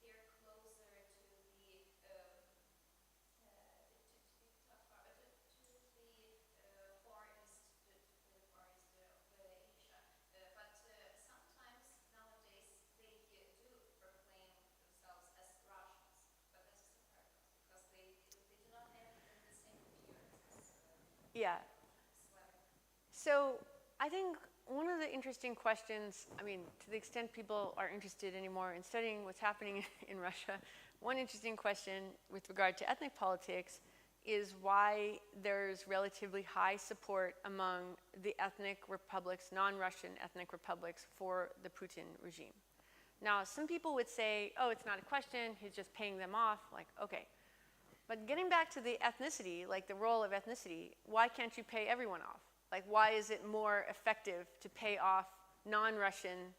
They're closer to the Far East of Asia. But sometimes nowadays they do proclaim themselves as Russians. But this is a paradox because they do not have the same appearance as Yeah. Slavic. So I think one of the interesting questions, I mean, to the extent people are interested anymore in studying what's happening in Russia, one interesting question with regard to ethnic politics is why there's relatively high support among the ethnic republics, non-Russian ethnic republics, for the Putin regime. Now, some people would say, oh, it's not a question, he's just paying them off, like, okay. But getting back to the ethnicity, like the role of ethnicity, why can't you pay everyone off? Like, why is it more effective to pay off non-Russian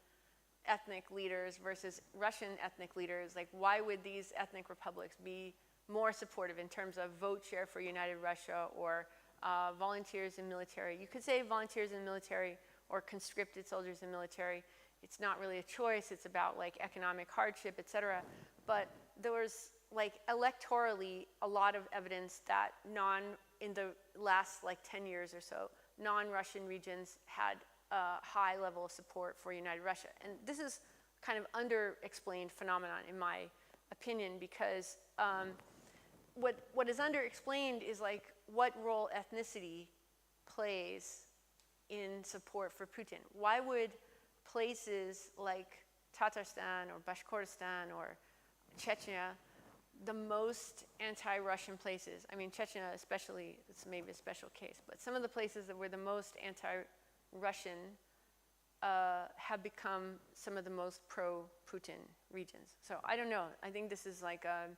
ethnic leaders versus Russian ethnic leaders? Like, why would these ethnic republics be more supportive in terms of vote share for United Russia or volunteers in military? You could say volunteers in military or conscripted soldiers in military. It's not really a choice. It's about like economic hardship, etc. But there was like electorally a lot of evidence that in the last like 10 years or so, non-Russian regions had a high level of support for United Russia. And this is kind of underexplained phenomenon in my opinion because what is underexplained is like what role ethnicity plays in support for Putin. Why would places like Tatarstan or Bashkortostan or Chechnya, the most anti-Russian places, I mean Chechnya especially, it's maybe a special case, but some of the places that were the most anti-Russian have become some of the most pro-Putin regions. So I don't know. I think this is like a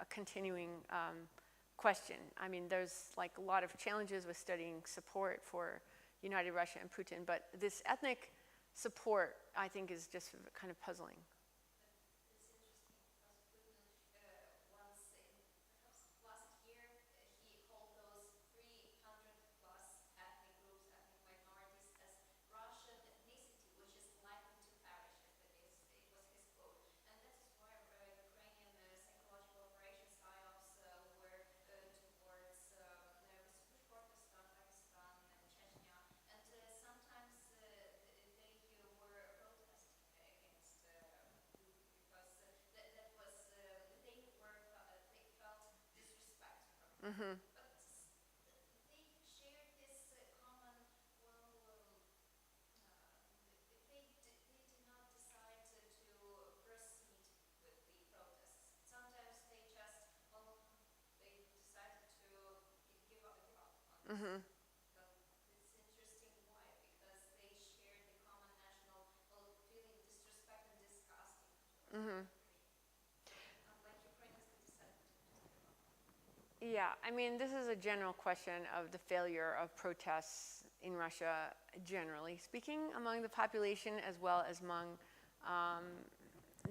continuing question. I mean, there's like a lot of challenges with studying support for United Russia and Putin, but this ethnic support, I think, is just kind of puzzling. It's they shared this common, well, they did not decide to proceed with the protests. Sometimes they just, well, they decided to give up on this. So it's interesting why, because they shared the common national, well, feeling disrespect and disgusting towards Ukraine. Unlike Ukrainians, they decided to just give up. Yeah, I mean, this is a general question of the failure of protests in Russia, generally speaking, among the population as well as among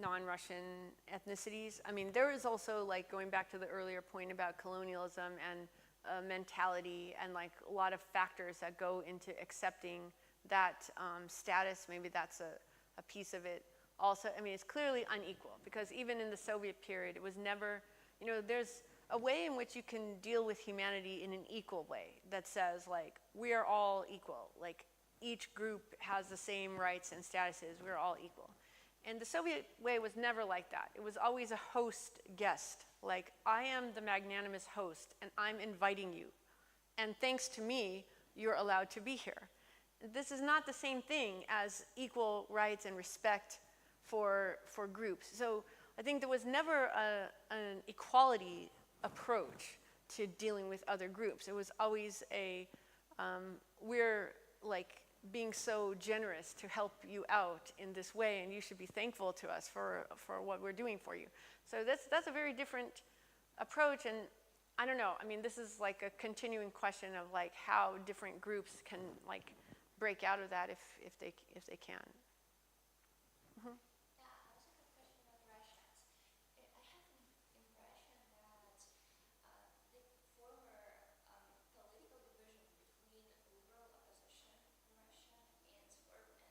non-Russian ethnicities. I mean, there is also, like, going back to the earlier point about colonialism and mentality and, like, a lot of factors that go into accepting that status. Maybe that's a piece of it. Also, I mean, it's clearly unequal because even in the Soviet period, it was never, you know, there's a way in which you can deal with humanity in an equal way that says, like, we are all equal. Like, each group has the same rights and statuses. We're all equal. And the Soviet way was never like that. It was always a host guest. Like, I am the magnanimous host, and I'm inviting you. And thanks to me, you're allowed to be here. This is not the same thing as equal rights and respect for groups. So I think there was never an equality approach to dealing with other groups. It was always we're like being so generous to help you out in this way, and you should be thankful to us for what we're doing for you. So that's a very different approach, and I don't know. I mean, this is like a continuing question of like how different groups can like break out of that if they can. Yeah, I also have a question on Russians. I have an impression that the former political division between liberal opposition in Russia and other population,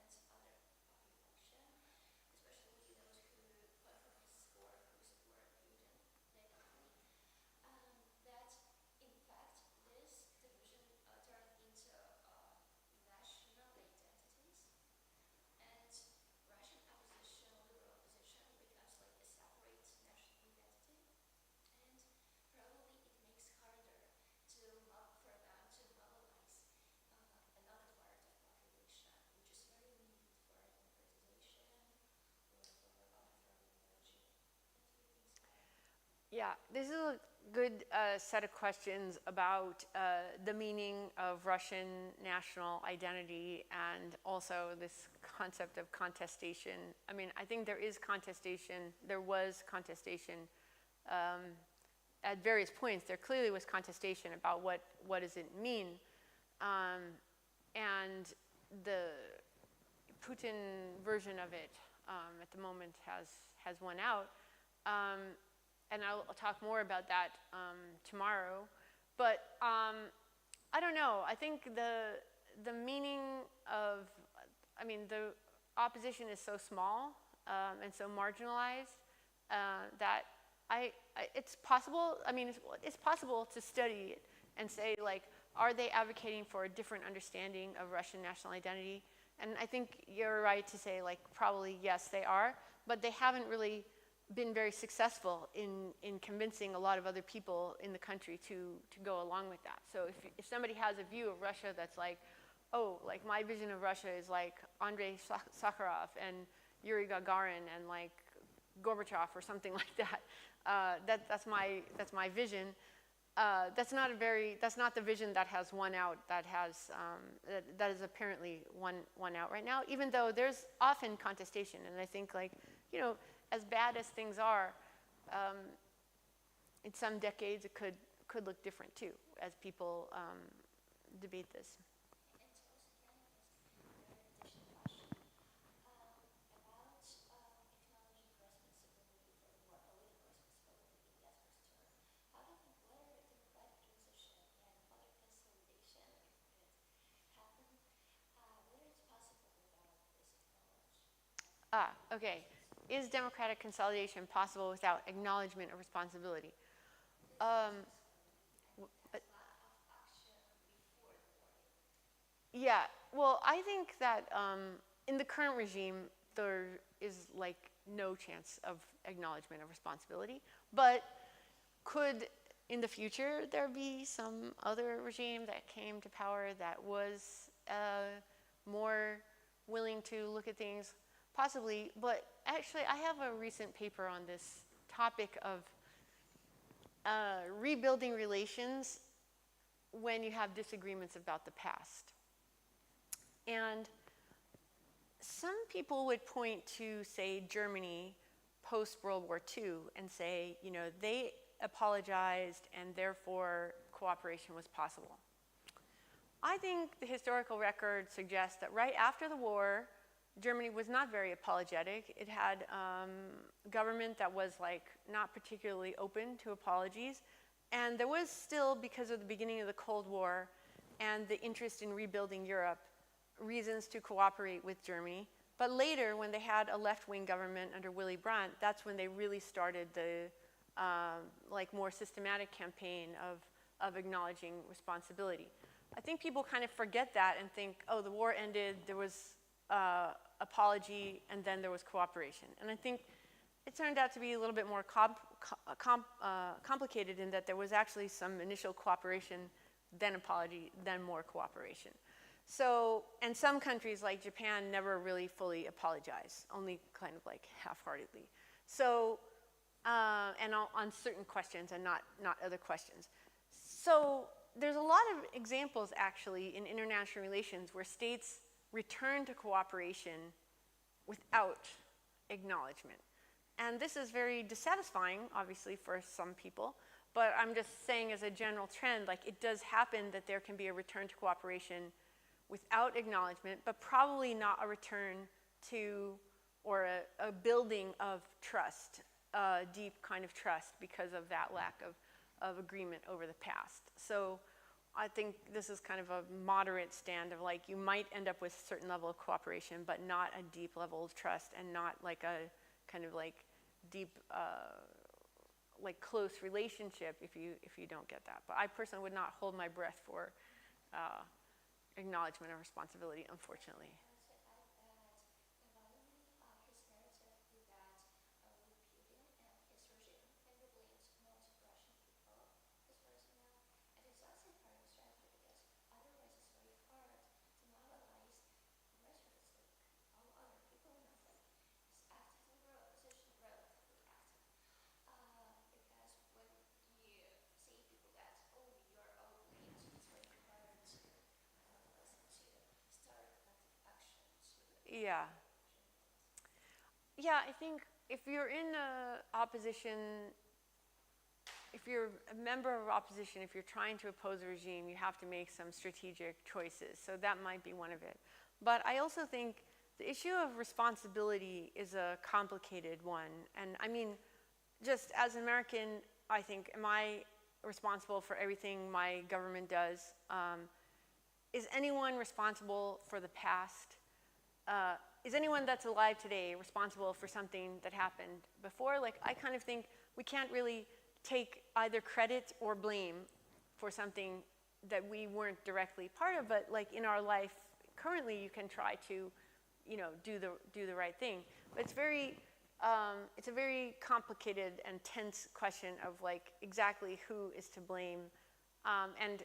especially those who fought for his or who support Putin directly, that in fact this division turned into national identities. And Russian opposition, liberal opposition, becomes like a separate national identity, and probably it makes harder for them to mobilize another part of population, which is very needed for democratization or for other form of regime. What do you think, Sarah? Yeah, this is a good set of questions about the meaning of Russian national identity and also this concept of contestation. I mean, I think there was contestation at various points. There clearly was contestation about what does it mean. And the Putin version of it at the moment has won out. And I'll talk more about that tomorrow. But I don't know. I think the meaning of, I mean, the opposition is so small and so marginalized that it's possible. I mean, it's possible to study it and say, like, are they advocating for a different understanding of Russian national identity? And I think you're right to say, like, probably yes, they are, but they haven't really been very successful in convincing a lot of other people in the country to go along with that. So if somebody has a view of Russia that's like, oh, like my vision of Russia is like Andrei Sakharov and Yuri Gagarin and like Gorbachev or something like that, that's my vision. That's not the vision that has won out. That is apparently won out right now. Even though there's often contestation, and I think, like, you know, as bad as things are, in some decades it could look different too, as people debate this. And also, can I ask another additional question about acknowledging responsibility for more political responsibility in Yasser's term? How do you think whether democratic transition and other consolidation, if it could happen, whether it's possible without this acknowledgement? Okay. Is democratic consolidation possible without acknowledgement of responsibility? Yeah, well, I think that in the current regime, there is like no chance of acknowledgement of responsibility. But could in the future there'd be some other regime that came to power that was more willing to look at things, possibly. But actually, I have a recent paper on this topic of rebuilding relations when you have disagreements about the past. And some people would point to, say, Germany post-World War II and say, you know, they apologized and therefore cooperation was possible. I think the historical record suggests that right after the war, Germany was not very apologetic. It had a government that was like not particularly open to apologies. And there was still, because of the beginning of the Cold War and the interest in rebuilding Europe, reasons to cooperate with Germany. But later, when they had a left-wing government under Willy Brandt, that's when they really started the like more systematic campaign of acknowledging responsibility. I think people kind of forget that and think, oh, the war ended, there was apology, and then there was cooperation. And I think it turned out to be a little bit more complicated in that there was actually some initial cooperation, then apology, then more cooperation. So, and some countries like Japan never really fully apologize, only kind of like half-heartedly. So, and on certain questions and not other questions. So there's a lot of examples actually in international relations where states return to cooperation without acknowledgement. And this is very dissatisfying, obviously, for some people, but I'm just saying as a general trend, like it does happen that there can be a return to cooperation without acknowledgement, but probably not a return to or a building of trust, deep kind of trust because of that lack of agreement over the past. So I think this is kind of a moderate stand of like you might end up with a certain level of cooperation, but not a deep level of trust and not like a kind of like deep, like close relationship if you don't get that. But I personally would not hold my breath for acknowledgement of responsibility, unfortunately. Yeah. Yeah, I think if you're in opposition, if you're a member of opposition, if you're trying to oppose a regime, you have to make some strategic choices. So that might be one of it. But I also think the issue of responsibility is a complicated one. And I mean, just as an American, I think, am I responsible for everything my government does? Is anyone responsible for the past? Is anyone that's alive today responsible for something that happened before? Like, I kind of think we can't really take either credit or blame for something that we weren't directly part of, but like in our life currently, you can try to, you know, do the right thing. But it's a very complicated and tense question of like exactly who is to blame, and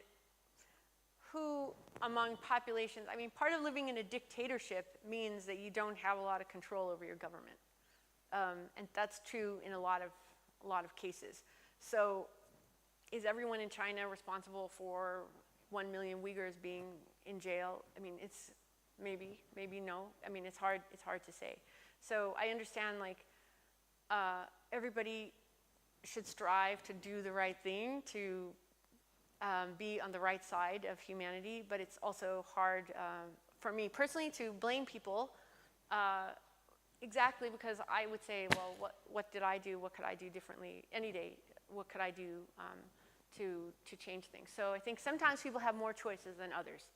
who among populations, I mean, part of living in a dictatorship means that you don't have a lot of control over your government. And that's true in a lot of cases. So is everyone in China responsible for 1 million Uyghurs being in jail? I mean, it's maybe no. I mean, it's hard to say. So I understand like everybody should strive to do the right thing, to be on the right side of humanity, but it's also hard for me personally to blame people exactly because I would say, well, what did I do? What could I do differently any day? What could I do to change things? So I think sometimes people have more choices than others.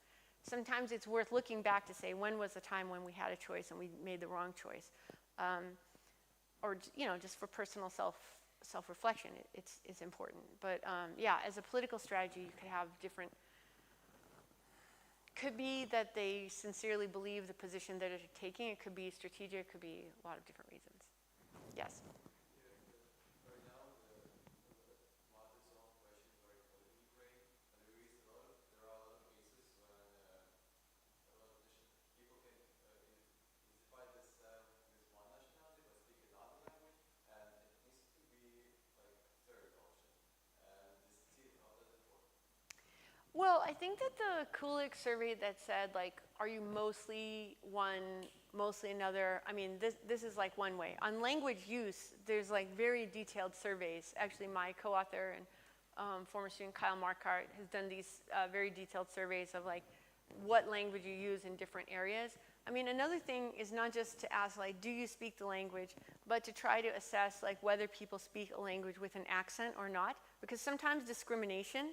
Sometimes it's worth looking back to say, when was the time when we had a choice and we made the wrong choice? Or, you know, just for personal self-reflection, it's important. But yeah, as a political strategy, you could have different, could be that they sincerely believe the position that they're taking. It could be strategic, it could be a lot of different reasons. Yes? Right now, the moderate zone question I think that the Kulik survey that said, like, are you mostly one, mostly another, I mean, this is like one way. On language use, there's like very detailed surveys. Actually, my co-author and former student Kyle Marquardt has done these very detailed surveys of like what language you use in different areas. I mean, another thing is not just to ask, like, do you speak the language, but to try to assess, like, whether people speak a language with an accent or not. Because sometimes discrimination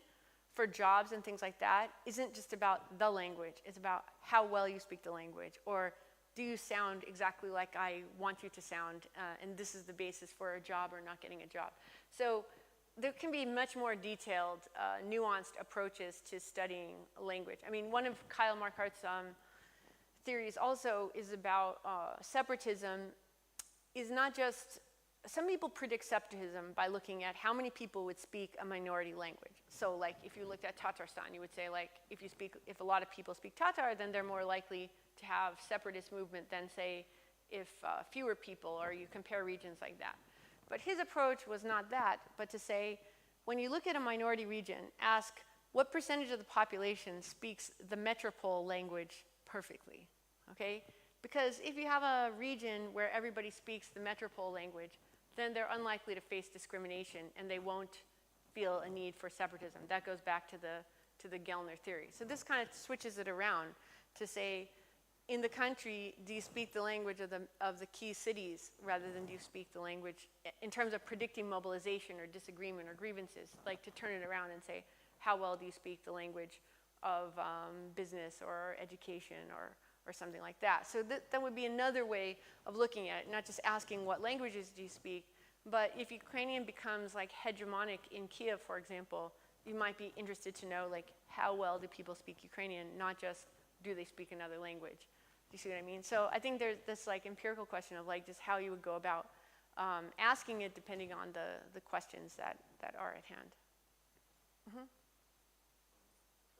for jobs and things like that isn't just about the language. It's about how well you speak the language, or do you sound exactly like I want you to sound, and this is the basis for a job or not getting a job. So there can be much more detailed, nuanced approaches to studying a language. I mean, one of Kyle Marquardt's theories also is about separatism is not just, some people predict separatism by looking at how many people would speak a minority language. So like if you looked at Tatarstan, you would say like if a lot of people speak Tatar, then they're more likely to have separatist movement than say if fewer people, or you compare regions like that. But his approach was not that, but to say, when you look at a minority region, ask what percentage of the population speaks the metropole language perfectly, okay? Because if you have a region where everybody speaks the metropole language, then they're unlikely to face discrimination and they won't feel a need for separatism. That goes back to the Gellner theory. So this kind of switches it around to say, in the country, do you speak the language of the key cities rather than do you speak the language in terms of predicting mobilization or disagreement or grievances, like to turn it around and say, how well do you speak the language of business or education or something like that. So that would be another way of looking at it, not just asking what languages do you speak, but if Ukrainian becomes like hegemonic in Kiev, for example, you might be interested to know like how well do people speak Ukrainian, not just do they speak another language. Do you see what I mean? So I think there's this like empirical question of like just how you would go about asking it depending on the questions that are at hand. Mm-hmm. I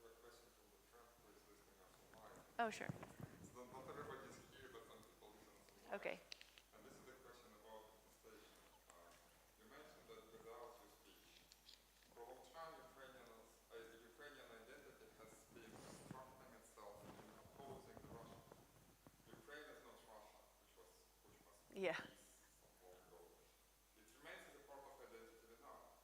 have a question from the front, please, listening us online. Oh, sure. So not everybody's here, but some people listen online. Okay. And this is a question about contestation. You mentioned that without your speech, for a long time, Ukrainian identity has been constructing itself in opposing the Russian. Ukraine is not Russia, which was Yeah. some long ago. It remains as a part of identity now.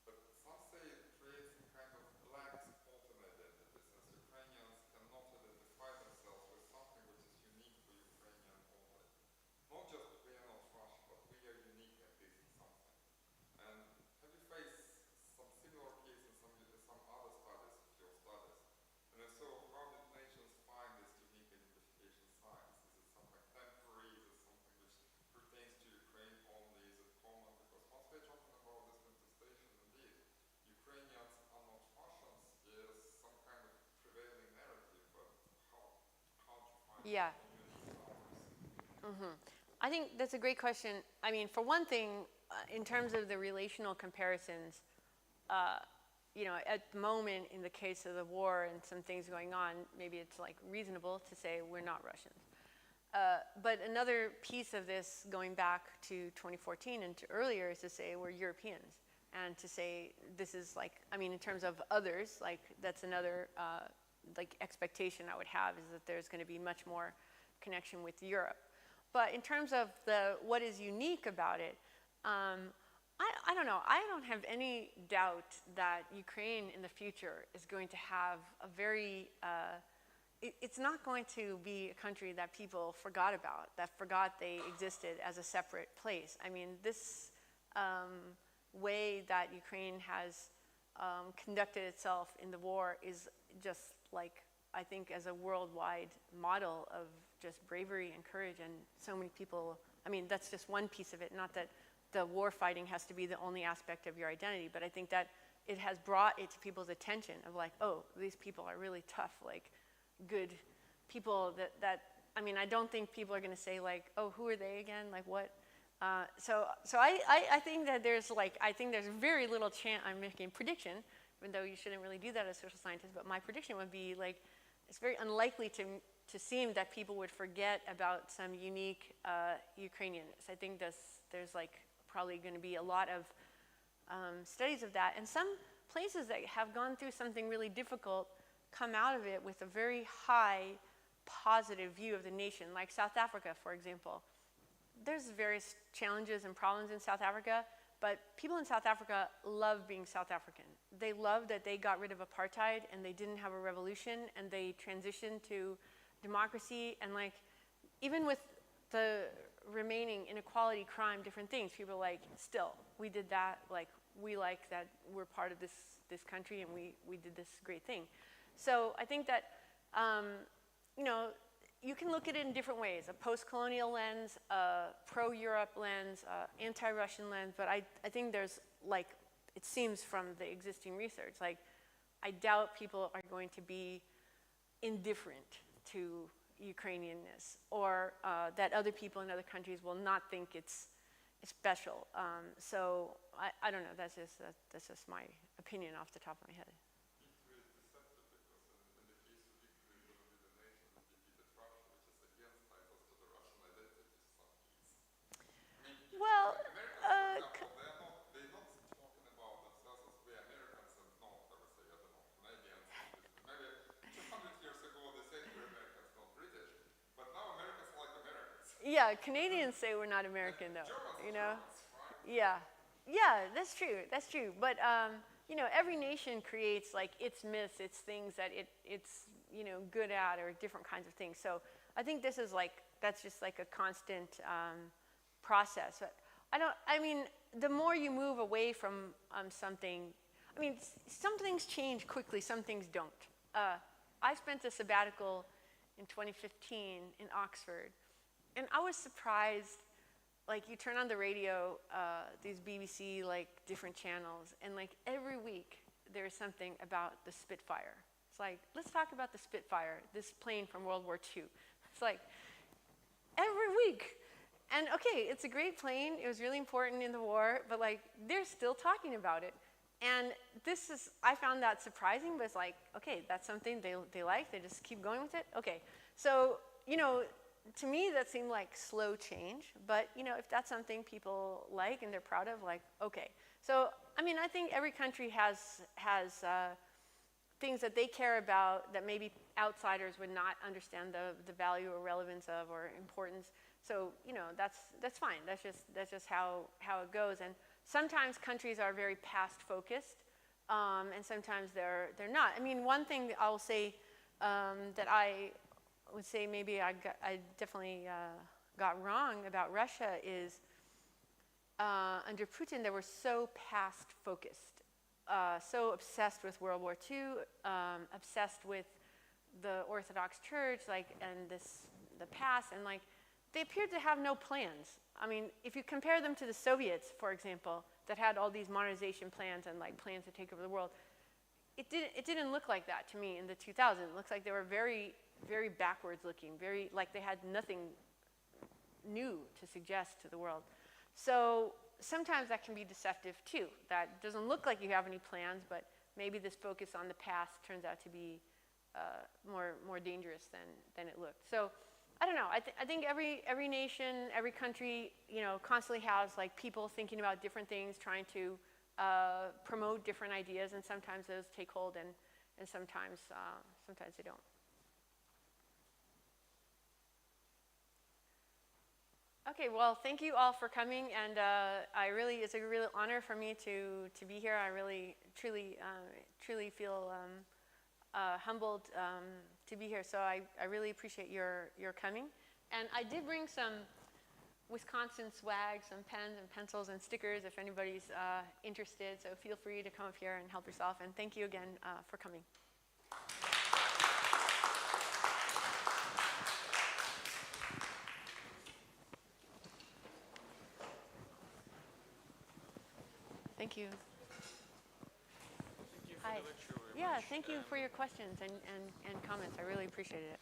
But some say it creates some kind of black spot in identity, since Ukrainians cannot identify themselves with something which is unique for Ukrainian only. Not just we are not Russia, but we are unique in this something. And have you faced some similar case in some other studies of your studies? And if so, how did nations find this unique identification signs? Is it something temporary? Is it something which pertains to Ukraine only? Is it common? Because once we're talking about this contestation, indeed, Ukrainians are not Russians is some kind of prevailing narrative, but how to find Yeah. unique ours? Mm-hmm. I think that's a great question. I mean, for one thing, in terms of the relational comparisons, you know, at the moment in the case of the war and some things going on, maybe it's like reasonable to say we're not Russians. But another piece of this going back to 2014 and to earlier is to say we're Europeans, and to say this is like, I mean, in terms of others, like that's another like expectation I would have, is that there's going to be much more connection with Europe. But in terms of what is unique about it, I don't know. I don't have any doubt that Ukraine in the future is going to have a very, it's not going to be a country that people forgot about, that forgot they existed as a separate place. I mean, this way that Ukraine has conducted itself in the war is just like, I think, as a worldwide model of just bravery and courage, and so many people, I mean, that's just one piece of it, not that the war fighting has to be the only aspect of your identity, but I think that it has brought it to people's attention of like, oh, these people are really tough, like good people that I mean, I don't think people are going to say like, oh, who are they again? Like what? So I think that there's like, I think there's very little chance, I'm making a prediction, even though you shouldn't really do that as social scientists, but my prediction would be like, it's very unlikely to seem that people would forget about some unique Ukrainianness. I think there's like probably going to be a lot of studies of that. And some places that have gone through something really difficult come out of it with a very high positive view of the nation, like South Africa, for example. There's various challenges and problems in South Africa, but people in South Africa love being South African. They love that they got rid of apartheid and they didn't have a revolution and they transitioned to democracy, and like, even with the remaining inequality, crime, different things, people are like, still, we did that, like, we like that we're part of this country and we did this great thing. So I think that, you know, you can look at it in different ways, a post-colonial lens, a pro-Europe lens, anti-Russian lens, but I think there's, like, it seems from the existing research, like, I doubt people are going to be indifferent to Ukrainianness, or that other people in other countries will not think it's special. So I don't know, that's just my opinion off the top of my head. It's really deceptive because in the case of victory, it will be the nation that defeated Russia, which is against titles to the Russian identity to some keys. I mean, Well, Americans, for example, they're not talking about themselves as we Americans and not, I would say, I don't know, Canadians. Maybe 200 years ago they said we're Americans, not British, but now Americans are like Americans. yeah, Canadians say we're not American though, Germans you are know? Germans, right? Yeah, that's true. But, you know, every nation creates like its myths, its things that it's, you know, good at, or different kinds of things. So I think this is like, that's just like a constant process. But I mean, the more you move away from something, I mean, some things change quickly, some things don't. I spent a sabbatical in 2015 in Oxford, and I was surprised. Like, you turn on the radio, these BBC, like, different channels, and like every week there's something about the Spitfire. It's like, let's talk about the Spitfire, this plane from World War II. It's like, every week. And okay, it's a great plane, it was really important in the war, but like, they're still talking about it. And I found that surprising, but it's like, okay, that's something they like, they just keep going with it? Okay, so, you know, to me, that seemed like slow change, but you know, if that's something people like and they're proud of, like, okay. So, I mean, I think every country has things that they care about that maybe outsiders would not understand the value or relevance of or importance. So, you know, that's fine. That's just how it goes. And sometimes countries are very past focused, and sometimes they're not. I mean, one thing that I'll say that I would say maybe I definitely got wrong about Russia is under Putin they were so past focused, so obsessed with World War II, obsessed with the Orthodox Church, like, and the past, and like they appeared to have no plans. I mean, if you compare them to the Soviets, for example, that had all these modernization plans and like plans to take over the world, it didn't look like that to me in the 2000s. It looks like they were very, very backwards looking, very, like they had nothing new to suggest to the world. So sometimes that can be deceptive too. That doesn't look like you have any plans, but maybe this focus on the past turns out to be more dangerous than it looked. So I don't know. I think every nation, every country, you know, constantly has like people thinking about different things, trying to promote different ideas, and sometimes those take hold, and sometimes they don't. Okay, well, thank you all for coming, and it's a real honor for me to be here. I really, truly feel humbled to be here. So I really appreciate your coming. And I did bring some Wisconsin swag, some pens and pencils and stickers if anybody's interested. So feel free to come up here and help yourself. And thank you again for coming. Thank you. Thank you for Hi. the lecture very Yeah, much. thank you for your questions and comments. I really appreciated it.